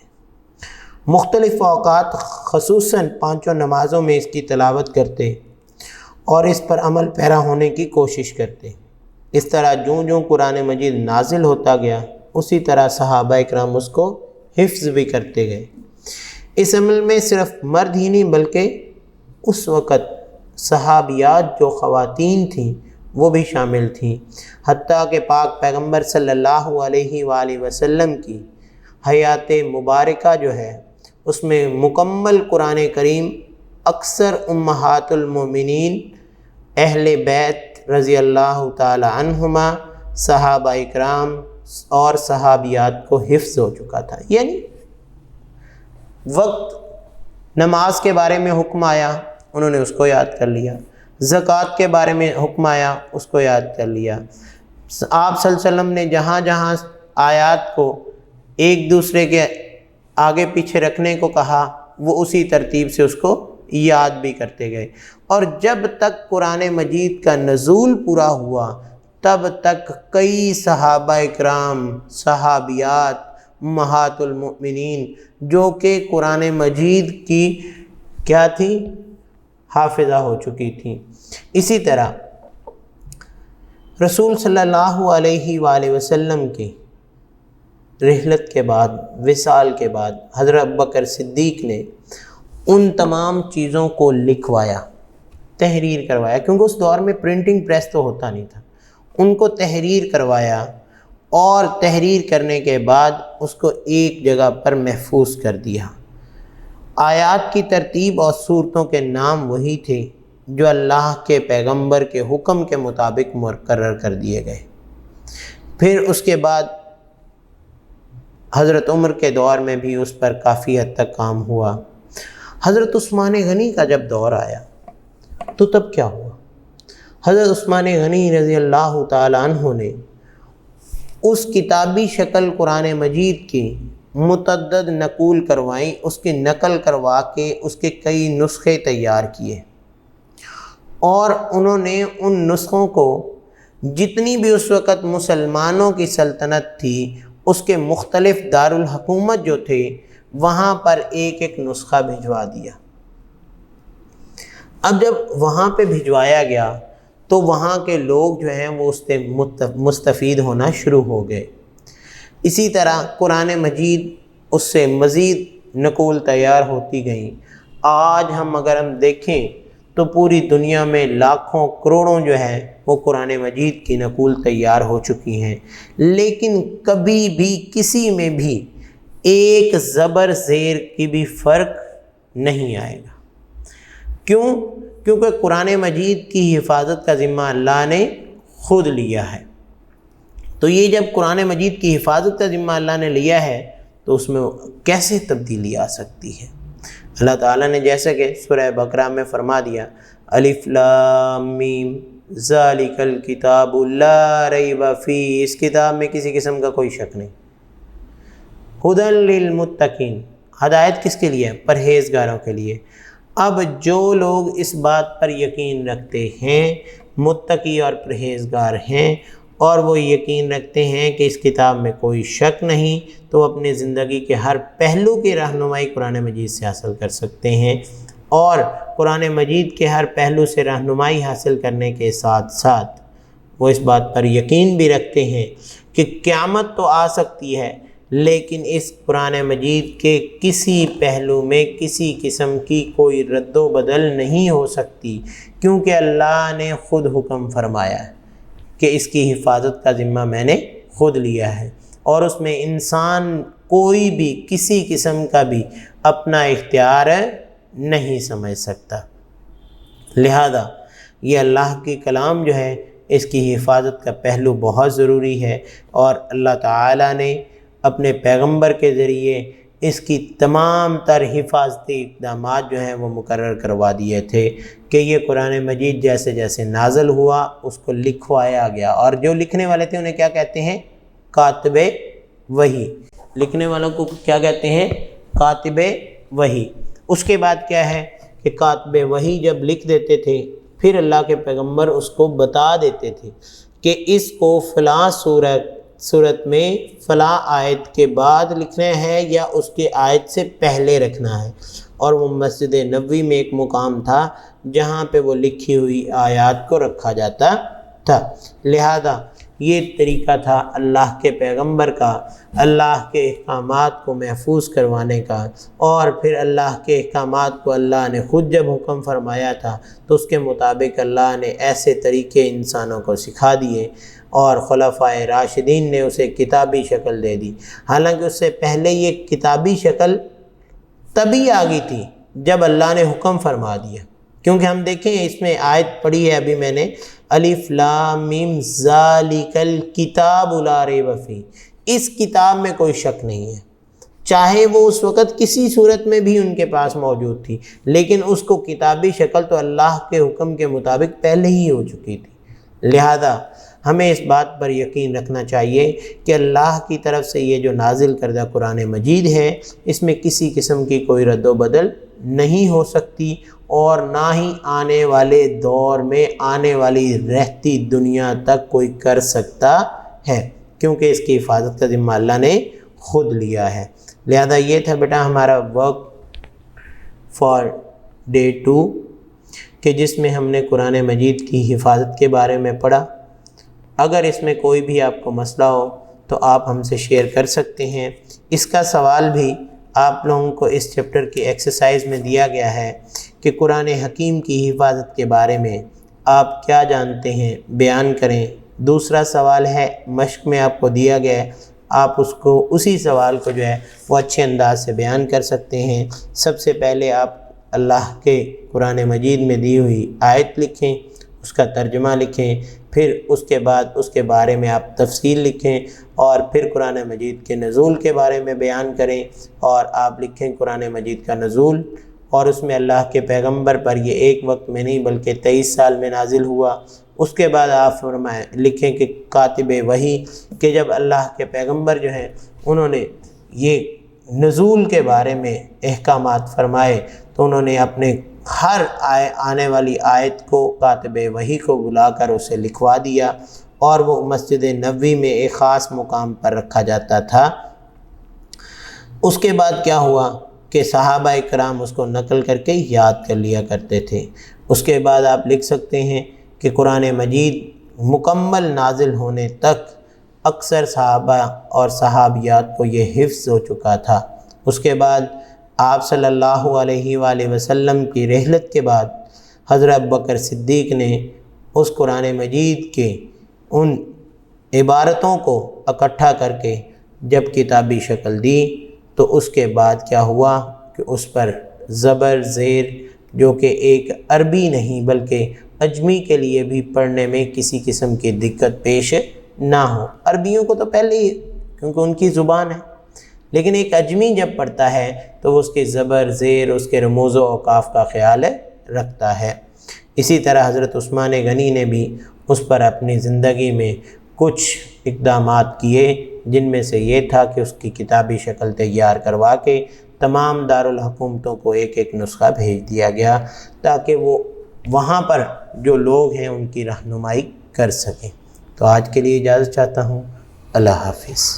مختلف اوقات خصوصاً 5 نمازوں میں اس کی تلاوت کرتے اور اس پر عمل پیرا ہونے کی کوشش کرتے۔ اس طرح جوں قرآن مجید نازل ہوتا گیا اسی طرح صحابہ اکرام اس کو حفظ بھی کرتے گئے۔ اس عمل میں صرف مرد ہی نہیں بلکہ اس وقت صحابیات جو خواتین تھیں وہ بھی شامل تھیں، حتیٰ کہ پاک پیغمبر صلی اللہ علیہ وآلہ وسلم کی حیات مبارکہ جو ہے اس میں مکمل قرآن کریم اکثر امہات المومنین اہل بیت رضی اللہ تعالی عنہما، صحابہ اکرام اور صحابیات کو حفظ ہو چکا تھا۔ یعنی وقت نماز کے بارے میں حکم آیا انہوں نے اس کو یاد کر لیا، زکوٰۃ کے بارے میں حکم آیا اس کو یاد کر لیا، آپ صلی اللہ علیہ وسلم نے جہاں جہاں آیات کو ایک دوسرے کے آگے پیچھے رکھنے کو کہا وہ اسی ترتیب سے اس کو یاد بھی کرتے گئے۔ اور جب تک قرآن مجید کا نزول پورا ہوا تب تک کئی صحابہ اکرام، صحابیات، امہات المؤمنین جو کہ قرآن مجید کی کیا تھی؟ حافظہ ہو چکی تھیں۔ اسی طرح رسول صلی اللہ علیہ وآلہ وسلم کی رحلت کے بعد، وصال کے بعد، حضرت ابوبکر صدیق نے ان تمام چیزوں کو لکھوایا، تحریر کروایا، کیونکہ اس دور میں پرنٹنگ پریس تو ہوتا نہیں تھا، ان کو تحریر کروایا، اور تحریر کرنے کے بعد اس کو ایک جگہ پر محفوظ کر دیا۔ آیات کی ترتیب اور صورتوں کے نام وہی تھے جو اللہ کے پیغمبر کے حکم کے مطابق مقرر کر دیے گئے۔ پھر اس کے بعد حضرت عمر کے دور میں بھی اس پر کافی حد تک کام ہوا۔ حضرت عثمان غنی کا جب دور آیا تو تب کیا ہوا؟ حضرت عثمان غنی رضی اللہ تعالیٰ عنہ نے اس کتابی شکل قرآن مجید کی متعدد نقول کروائیں، اس کی نقل کروا کے اس کے کئی نسخے تیار کیے، اور انہوں نے ان نسخوں کو جتنی بھی اس وقت مسلمانوں کی سلطنت تھی اس کے مختلف دارالحکومت جو تھے وہاں پر ایک ایک نسخہ بھجوا دیا۔ اب جب وہاں پہ بھجوایا گیا تو وہاں کے لوگ جو ہیں وہ اس سے مستفید ہونا شروع ہو گئے۔ اسی طرح قرآن مجید اس سے مزید نقول تیار ہوتی گئیں۔ آج اگر ہم دیکھیں تو پوری دنیا میں لاکھوں کروڑوں جو ہے وہ قرآن مجید کی نقول تیار ہو چکی ہیں، لیکن کبھی بھی کسی میں بھی ایک زبر زیر کی بھی فرق نہیں آئے گا۔ کیوں؟ کیونکہ قرآن مجید کی حفاظت کا ذمہ اللہ نے خود لیا ہے۔ تو یہ جب قرآن مجید کی حفاظت کا ذمہ اللہ نے لیا ہے تو اس میں کیسے تبدیلی آ سکتی ہے؟ اللہ تعالیٰ نے جیسا کہ سورہ بقرہ میں فرما دیا، الف لام میم ذالک الکتاب لا ریب فیہ، اس کتاب میں کسی قسم کا کوئی شک نہیں، ھدی للمتقین، ہدایت کس کے لیے؟ پرہیزگاروں کے لیے۔ اب جو لوگ اس بات پر یقین رکھتے ہیں، متقی اور پرہیزگار ہیں، اور وہ یقین رکھتے ہیں کہ اس کتاب میں کوئی شک نہیں، تو اپنے زندگی کے ہر پہلو کی رہنمائی قرآن مجید سے حاصل کر سکتے ہیں، اور قرآن مجید کے ہر پہلو سے رہنمائی حاصل کرنے کے ساتھ ساتھ وہ اس بات پر یقین بھی رکھتے ہیں کہ قیامت تو آ سکتی ہے، لیکن اس قرآن مجید کے کسی پہلو میں کسی قسم کی کوئی رد و بدل نہیں ہو سکتی، کیونکہ اللہ نے خود حکم فرمایا ہے کہ اس کی حفاظت کا ذمہ میں نے خود لیا ہے، اور اس میں انسان کوئی بھی کسی قسم کا بھی اپنا اختیار نہیں سمجھ سکتا۔ لہذا یہ اللہ کی کلام جو ہے اس کی حفاظت کا پہلو بہت ضروری ہے، اور اللہ تعالیٰ نے اپنے پیغمبر کے ذریعے اس کی تمام تر حفاظتی اقدامات جو ہیں وہ مقرر کروا دیے تھے کہ یہ قرآن مجید جیسے جیسے نازل ہوا اس کو لکھوایا گیا، اور جو لکھنے والے تھے انہیں کیا کہتے ہیں؟ کاتب وحی۔ لکھنے والوں کو کیا کہتے ہیں؟ کاتب وحی۔ اس کے بعد کیا ہے کہ کاتب وحی جب لکھ دیتے تھے پھر اللہ کے پیغمبر اس کو بتا دیتے تھے کہ اس کو فلاں صورت میں فلاں آیت کے بعد لکھنا ہے یا اس کے آیت سے پہلے رکھنا ہے، اور وہ مسجد نبوی میں ایک مقام تھا جہاں پہ وہ لکھی ہوئی آیات کو رکھا جاتا تھا۔ لہذا یہ طریقہ تھا اللہ کے پیغمبر کا اللہ کے احکامات کو محفوظ کروانے کا، اور پھر اللہ کے احکامات کو اللہ نے خود جب حکم فرمایا تھا تو اس کے مطابق اللہ نے ایسے طریقے انسانوں کو سکھا دیے، اور خلفائے راشدین نے اسے کتابی شکل دے دی۔ حالانکہ اس سے پہلے یہ کتابی شکل تبھی آ گئی تھی جب اللہ نے حکم فرما دیا، کیونکہ ہم دیکھیں اس میں آیت پڑھی ہے ابھی میں نے، الف لام میم ذالک الکتاب لا ریب فیہ، اس کتاب میں کوئی شک نہیں ہے، چاہے وہ اس وقت کسی صورت میں بھی ان کے پاس موجود تھی، لیکن اس کو کتابی شکل تو اللہ کے حکم کے مطابق پہلے ہی ہو چکی تھی۔ لہذا ہمیں اس بات پر یقین رکھنا چاہیے کہ اللہ کی طرف سے یہ جو نازل کردہ قرآن مجید ہے اس میں کسی قسم کی کوئی رد و بدل نہیں ہو سکتی، اور نہ ہی آنے والے دور میں آنے والی رہتی دنیا تک کوئی کر سکتا ہے، کیونکہ اس کی حفاظت کا ذمہ اللہ نے خود لیا ہے۔ لہذا یہ تھا بیٹا ہمارا ورک فار ڈے 2 کہ جس میں ہم نے قرآن مجید کی حفاظت کے بارے میں پڑھا، اگر اس میں کوئی بھی آپ کو مسئلہ ہو تو آپ ہم سے شیئر کر سکتے ہیں۔ اس کا سوال بھی آپ لوگوں کو اس چیپٹر کی ایکسرسائز میں دیا گیا ہے کہ قرآن حکیم کی حفاظت کے بارے میں آپ کیا جانتے ہیں، بیان کریں۔ دوسرا سوال ہے مشق میں آپ کو دیا گیا ہے، آپ اس کو اسی سوال کو جو ہے وہ اچھے انداز سے بیان کر سکتے ہیں۔ سب سے پہلے آپ اللہ کے قرآن مجید میں دی ہوئی آیت لکھیں، اس کا ترجمہ لکھیں، پھر اس کے بعد اس کے بارے میں آپ تفصیل لکھیں، اور پھر قرآن مجید کے نزول کے بارے میں بیان کریں، اور آپ لکھیں قرآن مجید کا نزول، اور اس میں اللہ کے پیغمبر پر یہ ایک وقت میں نہیں بلکہ 23 سال میں نازل ہوا۔ اس کے بعد آپ لکھیں کہ کاتب وحی، کہ جب اللہ کے پیغمبر جو ہیں انہوں نے یہ نزول کے بارے میں احکامات فرمائے تو انہوں نے اپنے ہر آنے والی آیت کو کاتب وحی کو بلا کر اسے لکھوا دیا، اور وہ مسجد نبوی میں ایک خاص مقام پر رکھا جاتا تھا۔ اس کے بعد کیا ہوا کہ صحابہ کرام اس کو نقل کر کے یاد کر لیا کرتے تھے۔ اس کے بعد آپ لکھ سکتے ہیں کہ قرآن مجید مکمل نازل ہونے تک اکثر صحابہ اور صحابیات کو یہ حفظ ہو چکا تھا۔ اس کے بعد آپ صلی اللہ علیہ وآلہ وسلم کی رحلت کے بعد حضرت ابوبکر صدیق نے اس قرآن مجید کے ان عبارتوں کو اکٹھا کر کے جب کتابی شکل دی تو اس کے بعد کیا ہوا کہ اس پر زبر زیر، جو کہ ایک عربی نہیں بلکہ اجمی کے لیے بھی پڑھنے میں کسی قسم کی دقت پیش نہ ہو۔ عربیوں کو تو پہلے ہی کیونکہ ان کی زبان ہے، لیکن ایک اجمی جب پڑھتا ہے تو وہ اس کے زبر زیر، اس کے رموز و اوقاف کا خیال رکھتا ہے۔ اسی طرح حضرت عثمان غنی نے بھی اس پر اپنی زندگی میں کچھ اقدامات کیے، جن میں سے یہ تھا کہ اس کی کتابی شکل تیار کروا کے تمام دارالحکومتوں کو ایک ایک نسخہ بھیج دیا گیا تاکہ وہ وہاں پر جو لوگ ہیں ان کی رہنمائی کر سکیں۔ تو آج کے لیے اجازت چاہتا ہوں، اللہ حافظ۔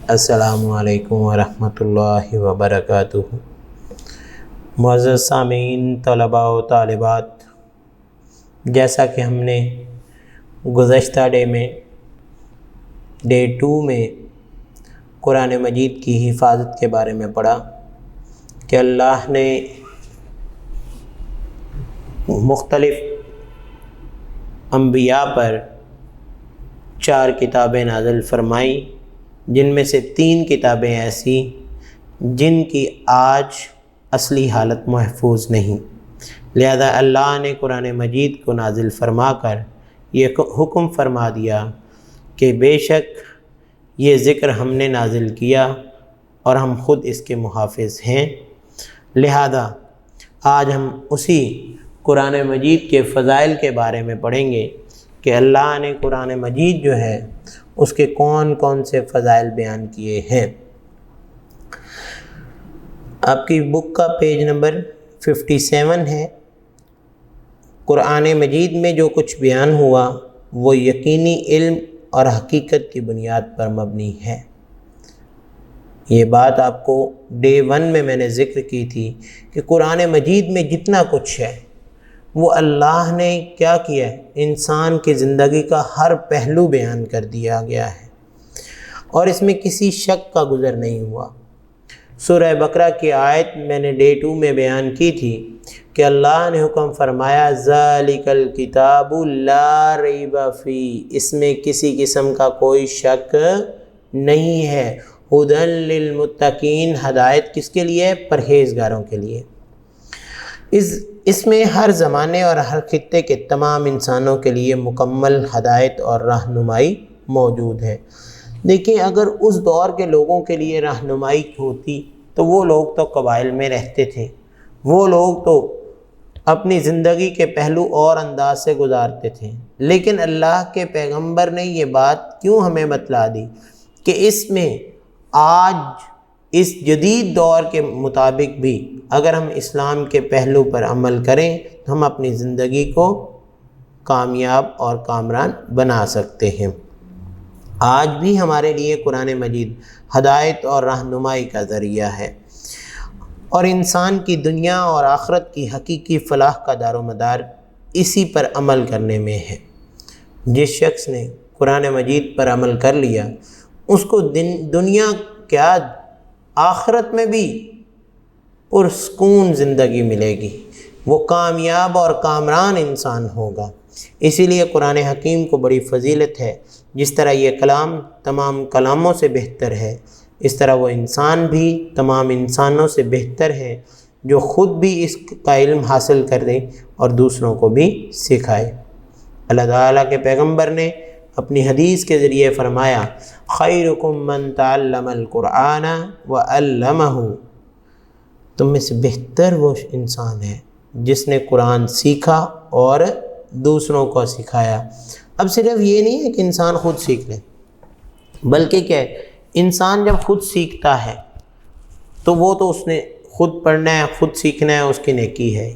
السلام علیکم ورحمۃ اللہ وبرکاتہ۔ معزز سامعین، طلباء و طالبات، جیسا کہ ہم نے گزشتہ ڈے 2 میں قرآن مجید کی حفاظت کے بارے میں پڑھا کہ اللہ نے مختلف انبیاء پر 4 کتابیں نازل فرمائیں، جن میں سے 3 کتابیں ایسی جن کی آج اصلی حالت محفوظ نہیں، لہذا اللہ نے قرآن مجید کو نازل فرما کر یہ حکم فرما دیا کہ بے شک یہ ذکر ہم نے نازل کیا اور ہم خود اس کے محافظ ہیں۔ لہذا آج ہم اسی قرآن مجید کے فضائل کے بارے میں پڑھیں گے کہ اللہ نے قرآن مجید جو ہے اس کے کون کون سے فضائل بیان کیے ہیں۔ آپ کی بک کا پیج نمبر 57 ہے۔ قرآن مجید میں جو کچھ بیان ہوا وہ یقینی علم اور حقیقت کی بنیاد پر مبنی ہے۔ یہ بات آپ کو ڈے 1 میں نے ذکر کی تھی کہ قرآن مجید میں جتنا کچھ ہے وہ اللہ نے کیا کیا ہے، انسان کی زندگی کا ہر پہلو بیان کر دیا گیا ہے، اور اس میں کسی شک کا گزر نہیں ہوا۔ سورہ بقرہ کی آیت میں نے ڈے 2 میں بیان کی تھی کہ اللہ نے حکم فرمایا ذالک الکتاب لا ریب فیہ، اس میں کسی قسم کا کوئی شک نہیں ہے، ھدی للمتقین، ہدایت کس کے لیے؟ پرہیزگاروں کے لیے۔ اس میں ہر زمانے اور ہر خطے کے تمام انسانوں کے لیے مکمل ہدایت اور رہنمائی موجود ہے۔ دیکھیں، اگر اس دور کے لوگوں کے لیے رہنمائی ہوتی تو وہ لوگ تو قبائل میں رہتے تھے، وہ لوگ تو اپنی زندگی کے پہلو اور انداز سے گزارتے تھے، لیکن اللہ کے پیغمبر نے یہ بات کیوں ہمیں بتلا دی کہ اس میں آج اس جدید دور کے مطابق بھی اگر ہم اسلام کے پہلو پر عمل کریں تو ہم اپنی زندگی کو کامیاب اور کامران بنا سکتے ہیں۔ آج بھی ہمارے لیے قرآن مجید ہدایت اور رہنمائی کا ذریعہ ہے، اور انسان کی دنیا اور آخرت کی حقیقی فلاح کا دار و مدار اسی پر عمل کرنے میں ہے۔ جس شخص نے قرآن مجید پر عمل کر لیا اس کو دنیا کیا آخرت میں بھی پرسکون زندگی ملے گی، وہ کامیاب اور کامران انسان ہوگا۔ اسی لیے قرآن حکیم کو بڑی فضیلت ہے۔ جس طرح یہ کلام تمام کلاموں سے بہتر ہے، اس طرح وہ انسان بھی تمام انسانوں سے بہتر ہے جو خود بھی اس کا علم حاصل کر دے اور دوسروں کو بھی سکھائے۔ اللہ تعالیٰ کے پیغمبر نے اپنی حدیث کے ذریعے فرمایا، خیرکم من تعلم القرآن وعلمہ، تم میں سے بہتر وہ انسان ہے جس نے قرآن سیکھا اور دوسروں کو سکھایا۔ اب صرف یہ نہیں ہے کہ انسان خود سیکھ لے، بلکہ کہ انسان جب خود سیکھتا ہے تو وہ تو اس نے خود پڑھنا ہے، خود سیکھنا ہے، اس کی نیکی ہے۔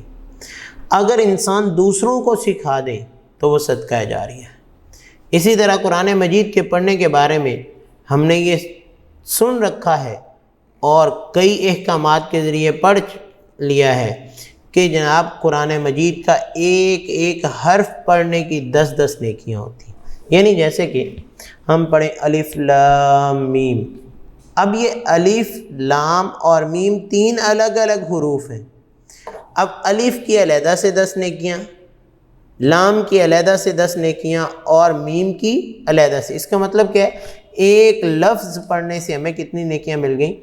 اگر انسان دوسروں کو سکھا دے تو وہ صدقہ جاریہ ہے۔ اسی طرح قرآن مجید کے پڑھنے کے بارے میں ہم نے یہ سن رکھا ہے اور کئی احکامات کے ذریعے پڑھ لیا ہے کہ جناب قرآن مجید کا ایک ایک حرف پڑھنے کی 10 نیکیاں ہوتی ہیں۔ یعنی جیسے کہ ہم پڑھیں الف لام میم، اب یہ الف لام اور میم 3 الگ الگ حروف ہیں۔ اب الف کی علیحدہ سے 10 نیکیاں، لام کی علیحدہ سے 10 نیکیاں اور میم کی علیحدہ سے۔ اس کا مطلب کیا ہے؟ ایک لفظ پڑھنے سے ہمیں کتنی نیکیاں مل گئیں؟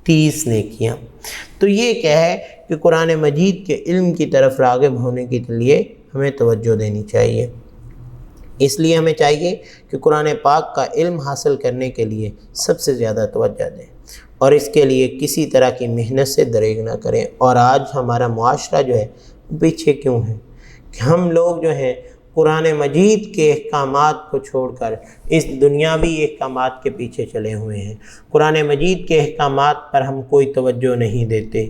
30 نیکیاں۔ تو یہ کیا ہے کہ قرآن مجید کے علم کی طرف راغب ہونے کے لیے ہمیں توجہ دینی چاہیے۔ اس لیے ہمیں چاہیے کہ قرآن پاک کا علم حاصل کرنے کے لیے سب سے زیادہ توجہ دیں اور اس کے لیے کسی طرح کی محنت سے دریغ نہ کریں۔ اور آج ہمارا معاشرہ جو ہے پیچھے کیوں ہے کہ ہم لوگ جو ہیں قرآن مجید کے احکامات کو چھوڑ کر اس دنیاوی احکامات کے پیچھے چلے ہوئے ہیں۔ قرآن مجید کے احکامات پر ہم کوئی توجہ نہیں دیتے۔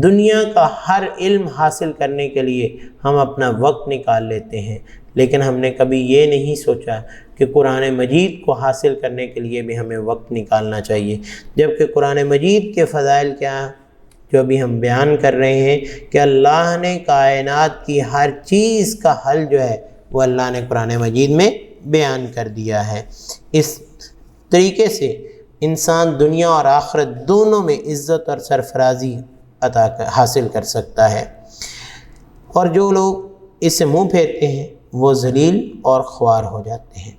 دنیا کا ہر علم حاصل کرنے کے لیے ہم اپنا وقت نکال لیتے ہیں، لیکن ہم نے کبھی یہ نہیں سوچا کہ قرآن مجید کو حاصل کرنے کے لیے بھی ہمیں وقت نکالنا چاہیے۔ جبکہ قرآن مجید کے فضائل کیا جو ابھی ہم بیان کر رہے ہیں کہ اللہ نے کائنات کی ہر چیز کا حل جو ہے وہ اللہ نے قرآن مجید میں بیان کر دیا ہے۔ اس طریقے سے انسان دنیا اور آخرت دونوں میں عزت اور سرفرازی حاصل کر سکتا ہے، اور جو لوگ اس سے منہ پھیرتے ہیں وہ ذلیل اور خوار ہو جاتے ہیں۔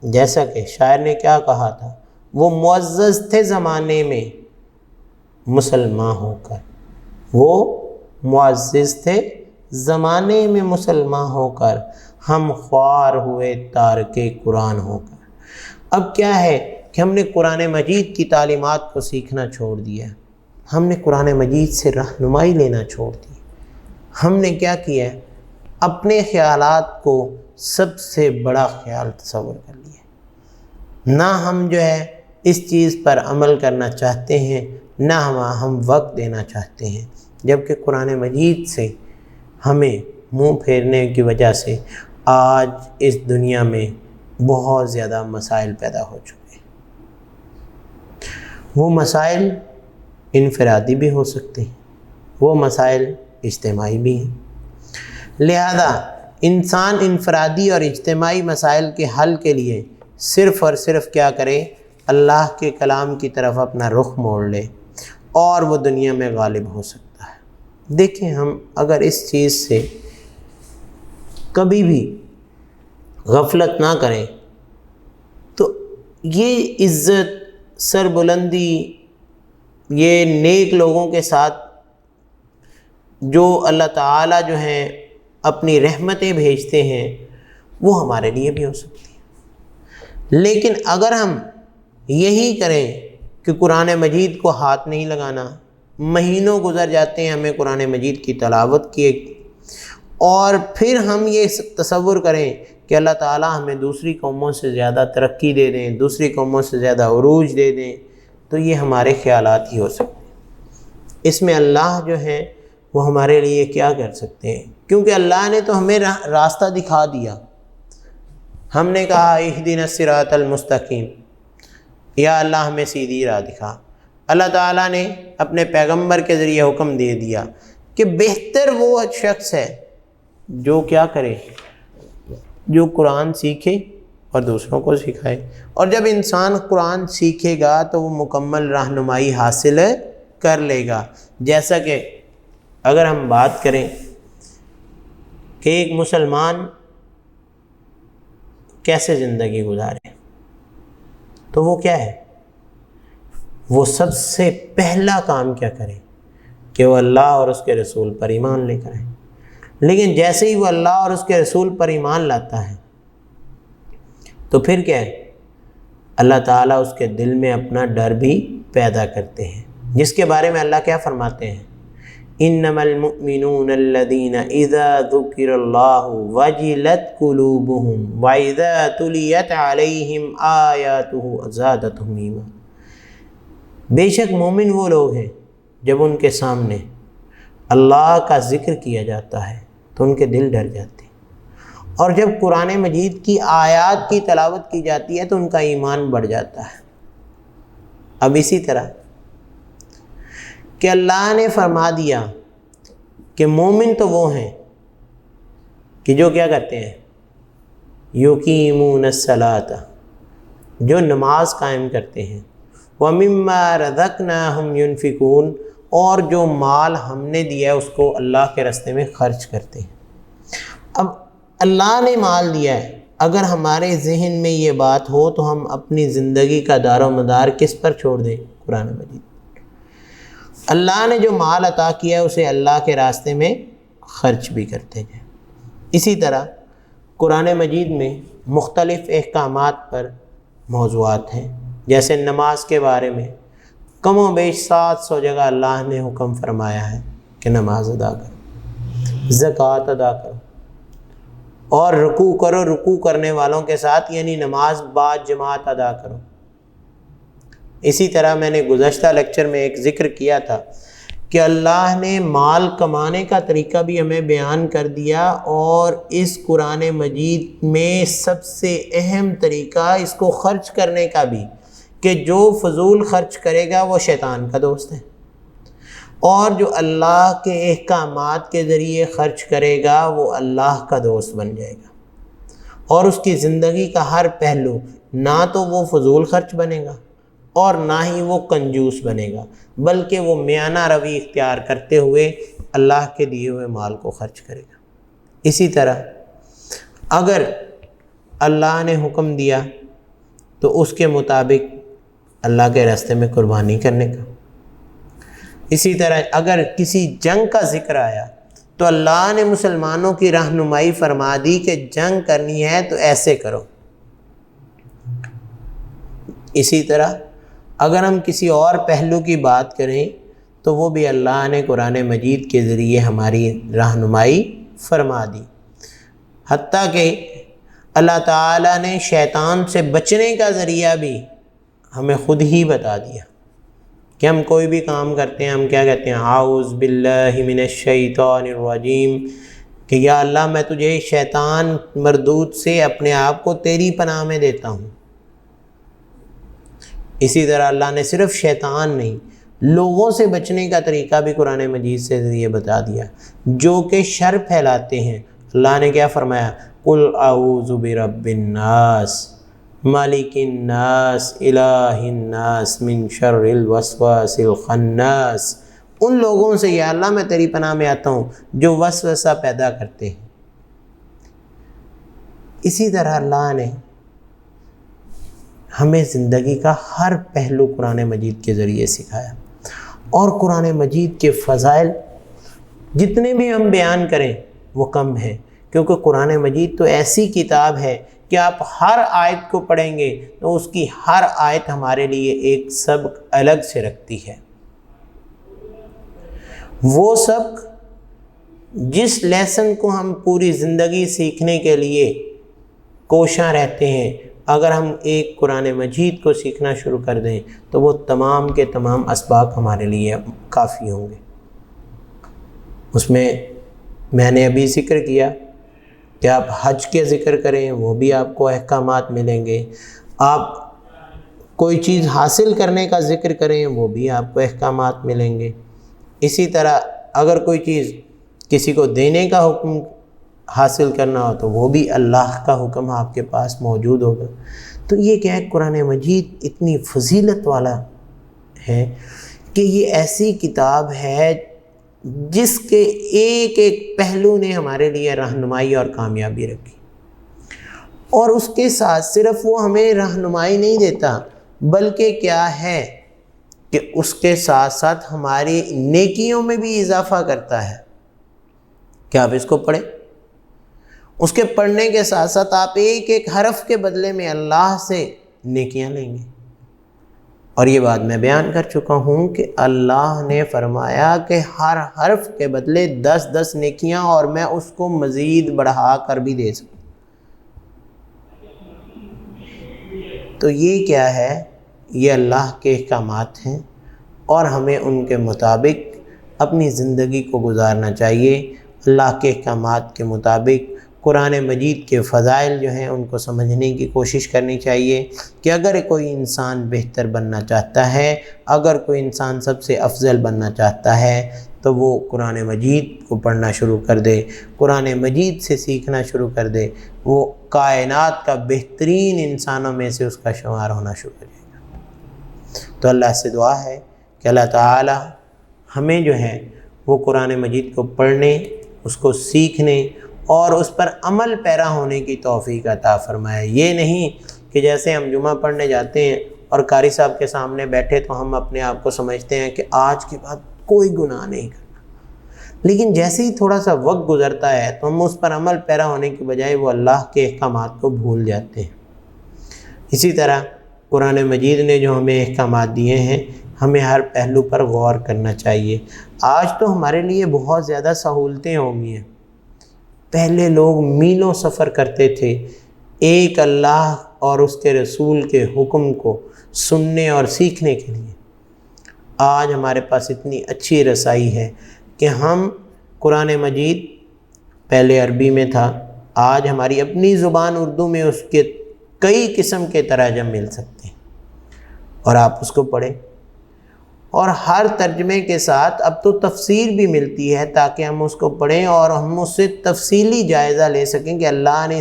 جیسا کہ شاعر نے کیا کہا تھا، وہ معزز تھے زمانے میں مسلمان ہو کر، وہ معزز تھے زمانے میں مسلمان ہو کر، ہم خوار ہوئے تارک قرآن ہو کر۔ اب کیا ہے کہ ہم نے قرآن مجید کی تعلیمات کو سیکھنا چھوڑ دیا، ہم نے قرآن مجید سے رہنمائی لینا چھوڑ دی۔ ہم نے کیا کیا ہے؟ اپنے خیالات کو سب سے بڑا خیال تصور کر لیا۔ نہ ہم جو ہے اس چیز پر عمل کرنا چاہتے ہیں، نہ ہم وقت دینا چاہتے ہیں، جبکہ قرآن مجید سے ہمیں منہ پھیرنے کی وجہ سے آج اس دنیا میں بہت زیادہ مسائل پیدا ہو چکے ہیں۔ وہ مسائل انفرادی بھی ہو سکتے ہیں، وہ مسائل اجتماعی بھی ہیں۔ لہذا انسان انفرادی اور اجتماعی مسائل کے حل کے لیے صرف اور صرف کیا کرے؟ اللہ کے کلام کی طرف اپنا رخ موڑ لے اور وہ دنیا میں غالب ہو سکتا ہے۔ دیکھیں، ہم اگر اس چیز سے کبھی بھی غفلت نہ کریں تو یہ عزت، سربلندی، یہ نیک لوگوں کے ساتھ جو اللہ تعالیٰ جو ہیں اپنی رحمتیں بھیجتے ہیں وہ ہمارے لیے بھی ہو سکتی ہیں۔ لیکن اگر ہم یہی کریں کہ قرآن مجید کو ہاتھ نہیں لگانا، مہینوں گزر جاتے ہیں ہمیں قرآن مجید کی تلاوت کیے، اور پھر ہم یہ تصور کریں کہ اللہ تعالیٰ ہمیں دوسری قوموں سے زیادہ ترقی دے دیں، دوسری قوموں سے زیادہ عروج دے دیں، تو یہ ہمارے خیالات ہی ہو سکتے ہیں۔ اس میں اللہ جو ہے وہ ہمارے لیے کیا کر سکتے ہیں، کیونکہ اللہ نے تو ہمیں راستہ دکھا دیا۔ ہم نے کہا اہدنا الصراط المستقیم، یا اللہ ہمیں سیدھی راہ دکھا۔ اللہ تعالیٰ نے اپنے پیغمبر کے ذریعے حکم دے دیا کہ بہتر وہ شخص ہے جو کیا کرے، جو قرآن سیکھے اور دوسروں کو سکھائے۔ اور جب انسان قرآن سیکھے گا تو وہ مکمل رہنمائی حاصل کر لے گا۔ جیسا کہ اگر ہم بات کریں کہ ایک مسلمان کیسے زندگی گزارے، تو وہ کیا ہے، وہ سب سے پہلا کام کیا کرے کہ وہ اللہ اور اس کے رسول پر ایمان لے کر آئے۔ لیکن جیسے ہی وہ اللہ اور اس کے رسول پر ایمان لاتا ہے تو پھر کیا ہے، اللہ تعالیٰ اس کے دل میں اپنا ڈر بھی پیدا کرتے ہیں، جس کے بارے میں اللہ کیا فرماتے ہیں، انما المؤمنون الذین اذا ذکر اللہ وجلت قلوبہم واذا تلیت علیہم آیاتہ زادتہم ایمانا۔ بے شک مومن وہ لوگ ہیں جب ان کے سامنے اللہ کا ذکر کیا جاتا ہے تو ان کے دل ڈر جاتے ہیں، اور جب قرآن مجید کی آیات کی تلاوت کی جاتی ہے تو ان کا ایمان بڑھ جاتا ہے۔ اب اسی طرح کہ اللہ نے فرما دیا کہ مومن تو وہ ہیں کہ جو کیا کرتے ہیں، یقیمون الصلاۃ، جو نماز قائم کرتے ہیں، وَمِمَّا رَزَقْنَاهُمْ يُنْفِقُونَ، اور جو مال ہم نے دیا ہے اس کو اللہ کے راستے میں خرچ کرتے ہیں۔ اب اللہ نے مال دیا ہے، اگر ہمارے ذہن میں یہ بات ہو تو ہم اپنی زندگی کا دار و مدار کس پر چھوڑ دیں؟ قرآن مجید۔ اللہ نے جو مال عطا کیا ہے اسے اللہ کے راستے میں خرچ بھی کرتے ہیں۔ اسی طرح قرآن مجید میں مختلف احکامات پر موضوعات ہیں، جیسے نماز کے بارے میں کم و بیش 700 جگہ اللہ نے حکم فرمایا ہے کہ نماز ادا کرو، زکوٰۃ ادا کرو، اور رکوع کرو، رکوع کرنے والوں کے ساتھ، یعنی نماز با جماعت ادا کرو۔ اسی طرح میں نے گزشتہ لیکچر میں ایک ذکر کیا تھا کہ اللہ نے مال کمانے کا طریقہ بھی ہمیں بیان کر دیا، اور اس قرآن مجید میں سب سے اہم طریقہ اس کو خرچ کرنے کا بھی، کہ جو فضول خرچ کرے گا وہ شیطان کا دوست ہے، اور جو اللہ کے احکامات کے ذریعے خرچ کرے گا وہ اللہ کا دوست بن جائے گا، اور اس کی زندگی کا ہر پہلو نہ تو وہ فضول خرچ بنے گا اور نہ ہی وہ کنجوس بنے گا، بلکہ وہ میانہ روی اختیار کرتے ہوئے اللہ کے دیے ہوئے مال کو خرچ کرے گا۔ اسی طرح اگر اللہ نے حکم دیا تو اس کے مطابق اللہ کے راستے میں قربانی کرنے کا۔ اسی طرح اگر کسی جنگ کا ذکر آیا تو اللہ نے مسلمانوں کی رہنمائی فرما دی کہ جنگ کرنی ہے تو ایسے کرو۔ اسی طرح اگر ہم کسی اور پہلو کی بات کریں تو وہ بھی اللہ نے قرآن مجید کے ذریعے ہماری رہنمائی فرما دی، حتیٰ کہ اللہ تعالیٰ نے شیطان سے بچنے کا ذریعہ بھی ہمیں خود ہی بتا دیا کہ ہم کوئی بھی کام کرتے ہیں ہم کیا کہتے ہیں، اعوذ باللہ من الشیطان الرجیم، کہ یا اللہ میں تجھے شیطان مردود سے اپنے آپ کو تیری پناہ میں دیتا ہوں۔ اسی طرح اللہ نے صرف شیطان نہیں، لوگوں سے بچنے کا طریقہ بھی قرآن مجید سے ذریعے بتا دیا، جو کہ شر پھیلاتے ہیں۔ اللہ نے کیا فرمایا، قل اعوذ برب الناس مالک الناس الہ الناس من شر الوسواس الخناس، ان لوگوں سے یا اللہ میں تیری پناہ میں آتا ہوں جو وسوسہ پیدا کرتے ہیں۔ اسی طرح اللہ نے ہمیں زندگی کا ہر پہلو قرآن مجید کے ذریعے سکھایا، اور قرآن مجید کے فضائل جتنے بھی ہم بیان کریں وہ کم ہیں، کیونکہ قرآن مجید تو ایسی کتاب ہے کہ آپ ہر آیت کو پڑھیں گے تو اس کی ہر آیت ہمارے لیے ایک سبق الگ سے رکھتی ہے۔ وہ سبق جس لیسن کو ہم پوری زندگی سیکھنے کے لیے کوشاں رہتے ہیں، اگر ہم ایک قرآن مجید کو سیکھنا شروع کر دیں تو وہ تمام کے تمام اسباق ہمارے لیے کافی ہوں گے۔ اس میں نے ابھی ذکر کیا کہ آپ حج کے ذکر کریں، وہ بھی آپ کو احکامات ملیں گے۔ آپ کوئی چیز حاصل کرنے کا ذکر کریں، وہ بھی آپ کو احکامات ملیں گے۔ اسی طرح اگر کوئی چیز کسی کو دینے کا حکم حاصل کرنا ہو تو وہ بھی اللہ کا حکم آپ کے پاس موجود ہوگا۔ تو یہ کیا ہے، قرآن مجید اتنی فضیلت والا ہے کہ یہ ایسی کتاب ہے جس کے ایک ایک پہلو نے ہمارے لیے رہنمائی اور کامیابی رکھی، اور اس کے ساتھ صرف وہ ہمیں رہنمائی نہیں دیتا بلکہ کیا ہے کہ اس کے ساتھ ساتھ ہماری نیکیوں میں بھی اضافہ کرتا ہے کہ آپ اس کو پڑھیں۔ اس کے پڑھنے کے ساتھ ساتھ آپ ایک ایک حرف کے بدلے میں اللہ سے نیکیاں لیں گے۔ اور یہ بات میں بیان کر چکا ہوں کہ اللہ نے فرمایا کہ ہر حرف کے بدلے 10 نیکیاں، اور میں اس کو مزید بڑھا کر بھی دے سکوں۔ تو یہ کیا ہے، یہ اللہ کے احکامات ہیں، اور ہمیں ان کے مطابق اپنی زندگی کو گزارنا چاہیے۔ اللہ کے احکامات کے مطابق قرآن مجید کے فضائل جو ہیں ان کو سمجھنے کی کوشش کرنی چاہیے کہ اگر کوئی انسان بہتر بننا چاہتا ہے، اگر کوئی انسان سب سے افضل بننا چاہتا ہے تو وہ قرآن مجید کو پڑھنا شروع کر دے، قرآن مجید سے سیکھنا شروع کر دے، وہ کائنات کا بہترین انسانوں میں سے اس کا شمار ہونا شروع ہو جائے گا۔ تو اللہ سے دعا ہے کہ اللہ تعالی ہمیں جو ہے وہ قرآن مجید کو پڑھنے، اس کو سیکھنے اور اس پر عمل پیرا ہونے کی توفیق عطا فرمائے۔ یہ نہیں کہ جیسے ہم جمعہ پڑھنے جاتے ہیں اور قاری صاحب کے سامنے بیٹھے تو ہم اپنے آپ کو سمجھتے ہیں کہ آج کے بعد کوئی گناہ نہیں کرنا، لیکن جیسے ہی تھوڑا سا وقت گزرتا ہے تو ہم اس پر عمل پیرا ہونے کی بجائے وہ اللہ کے احکامات کو بھول جاتے ہیں۔ اسی طرح قرآن مجید نے جو ہمیں احکامات دیے ہیں، ہمیں ہر پہلو پر غور کرنا چاہیے۔ آج تو ہمارے لیے بہت زیادہ سہولتیں ہو گئی ہیں۔ پہلے لوگ میلوں سفر کرتے تھے ایک اللہ اور اس کے رسول کے حکم کو سننے اور سیکھنے کے لیے۔ آج ہمارے پاس اتنی اچھی رسائی ہے کہ ہم قرآن مجید پہلے عربی میں تھا، آج ہماری اپنی زبان اردو میں اس کے کئی قسم کے تراجم مل سکتے ہیں، اور آپ اس کو پڑھیں۔ اور ہر ترجمے کے ساتھ اب تو تفسیر بھی ملتی ہے تاکہ ہم اس کو پڑھیں اور ہم اس سے تفصیلی جائزہ لے سکیں کہ اللہ نے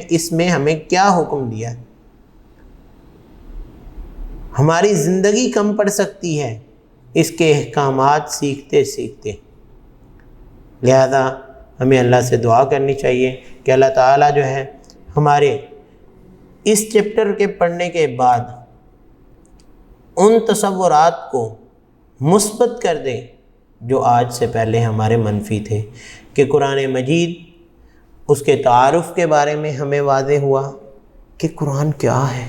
اس میں ہمیں کیا حکم دیا ہے۔ ہماری زندگی کم پڑ سکتی ہے اس کے احکامات سیکھتے سیکھتے۔ لہذا ہمیں اللہ سے دعا کرنی چاہیے کہ اللہ تعالیٰ جو ہے ہمارے اس چیپٹر کے پڑھنے کے بعد ان تصورات کو مثبت کر دیں جو آج سے پہلے ہمارے منفی تھے، کہ قرآن مجید اس کے تعارف کے بارے میں ہمیں واضح ہوا کہ قرآن کیا ہے،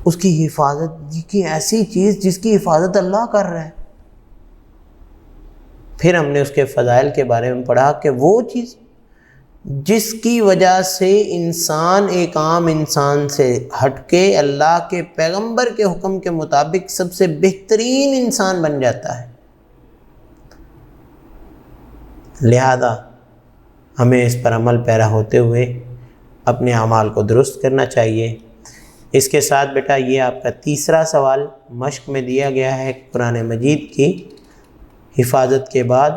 اس کی حفاظت کی ایسی چیز جس کی حفاظت اللہ کر رہا ہے۔ پھر ہم نے اس کے فضائل کے بارے میں پڑھا کہ وہ چیز جس کی وجہ سے انسان ایک عام انسان سے ہٹ کے اللہ کے پیغمبر کے حکم کے مطابق سب سے بہترین انسان بن جاتا ہے۔ لہذا ہمیں اس پر عمل پیرا ہوتے ہوئے اپنے اعمال کو درست کرنا چاہیے۔ اس کے ساتھ بیٹا یہ آپ کا تیسرا سوال مشق میں دیا گیا ہے، قرآن مجید کی حفاظت کے بعد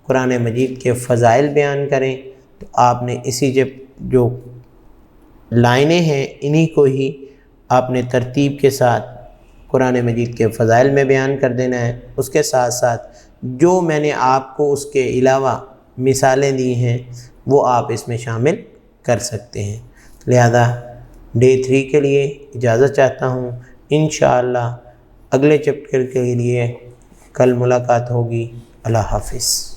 قرآن مجید کے فضائل بیان کریں۔ تو آپ نے اسی جو لائنیں ہیں انہی کو ہی آپ نے ترتیب کے ساتھ قرآن مجید کے فضائل میں بیان کر دینا ہے۔ اس کے ساتھ ساتھ جو میں نے آپ کو اس کے علاوہ مثالیں دی ہیں وہ آپ اس میں شامل کر سکتے ہیں۔ لہذا ڈے 3 کے لیے اجازت چاہتا ہوں، انشاءاللہ اگلے چیپٹر کے لیے کل ملاقات ہوگی۔ اللہ حافظ۔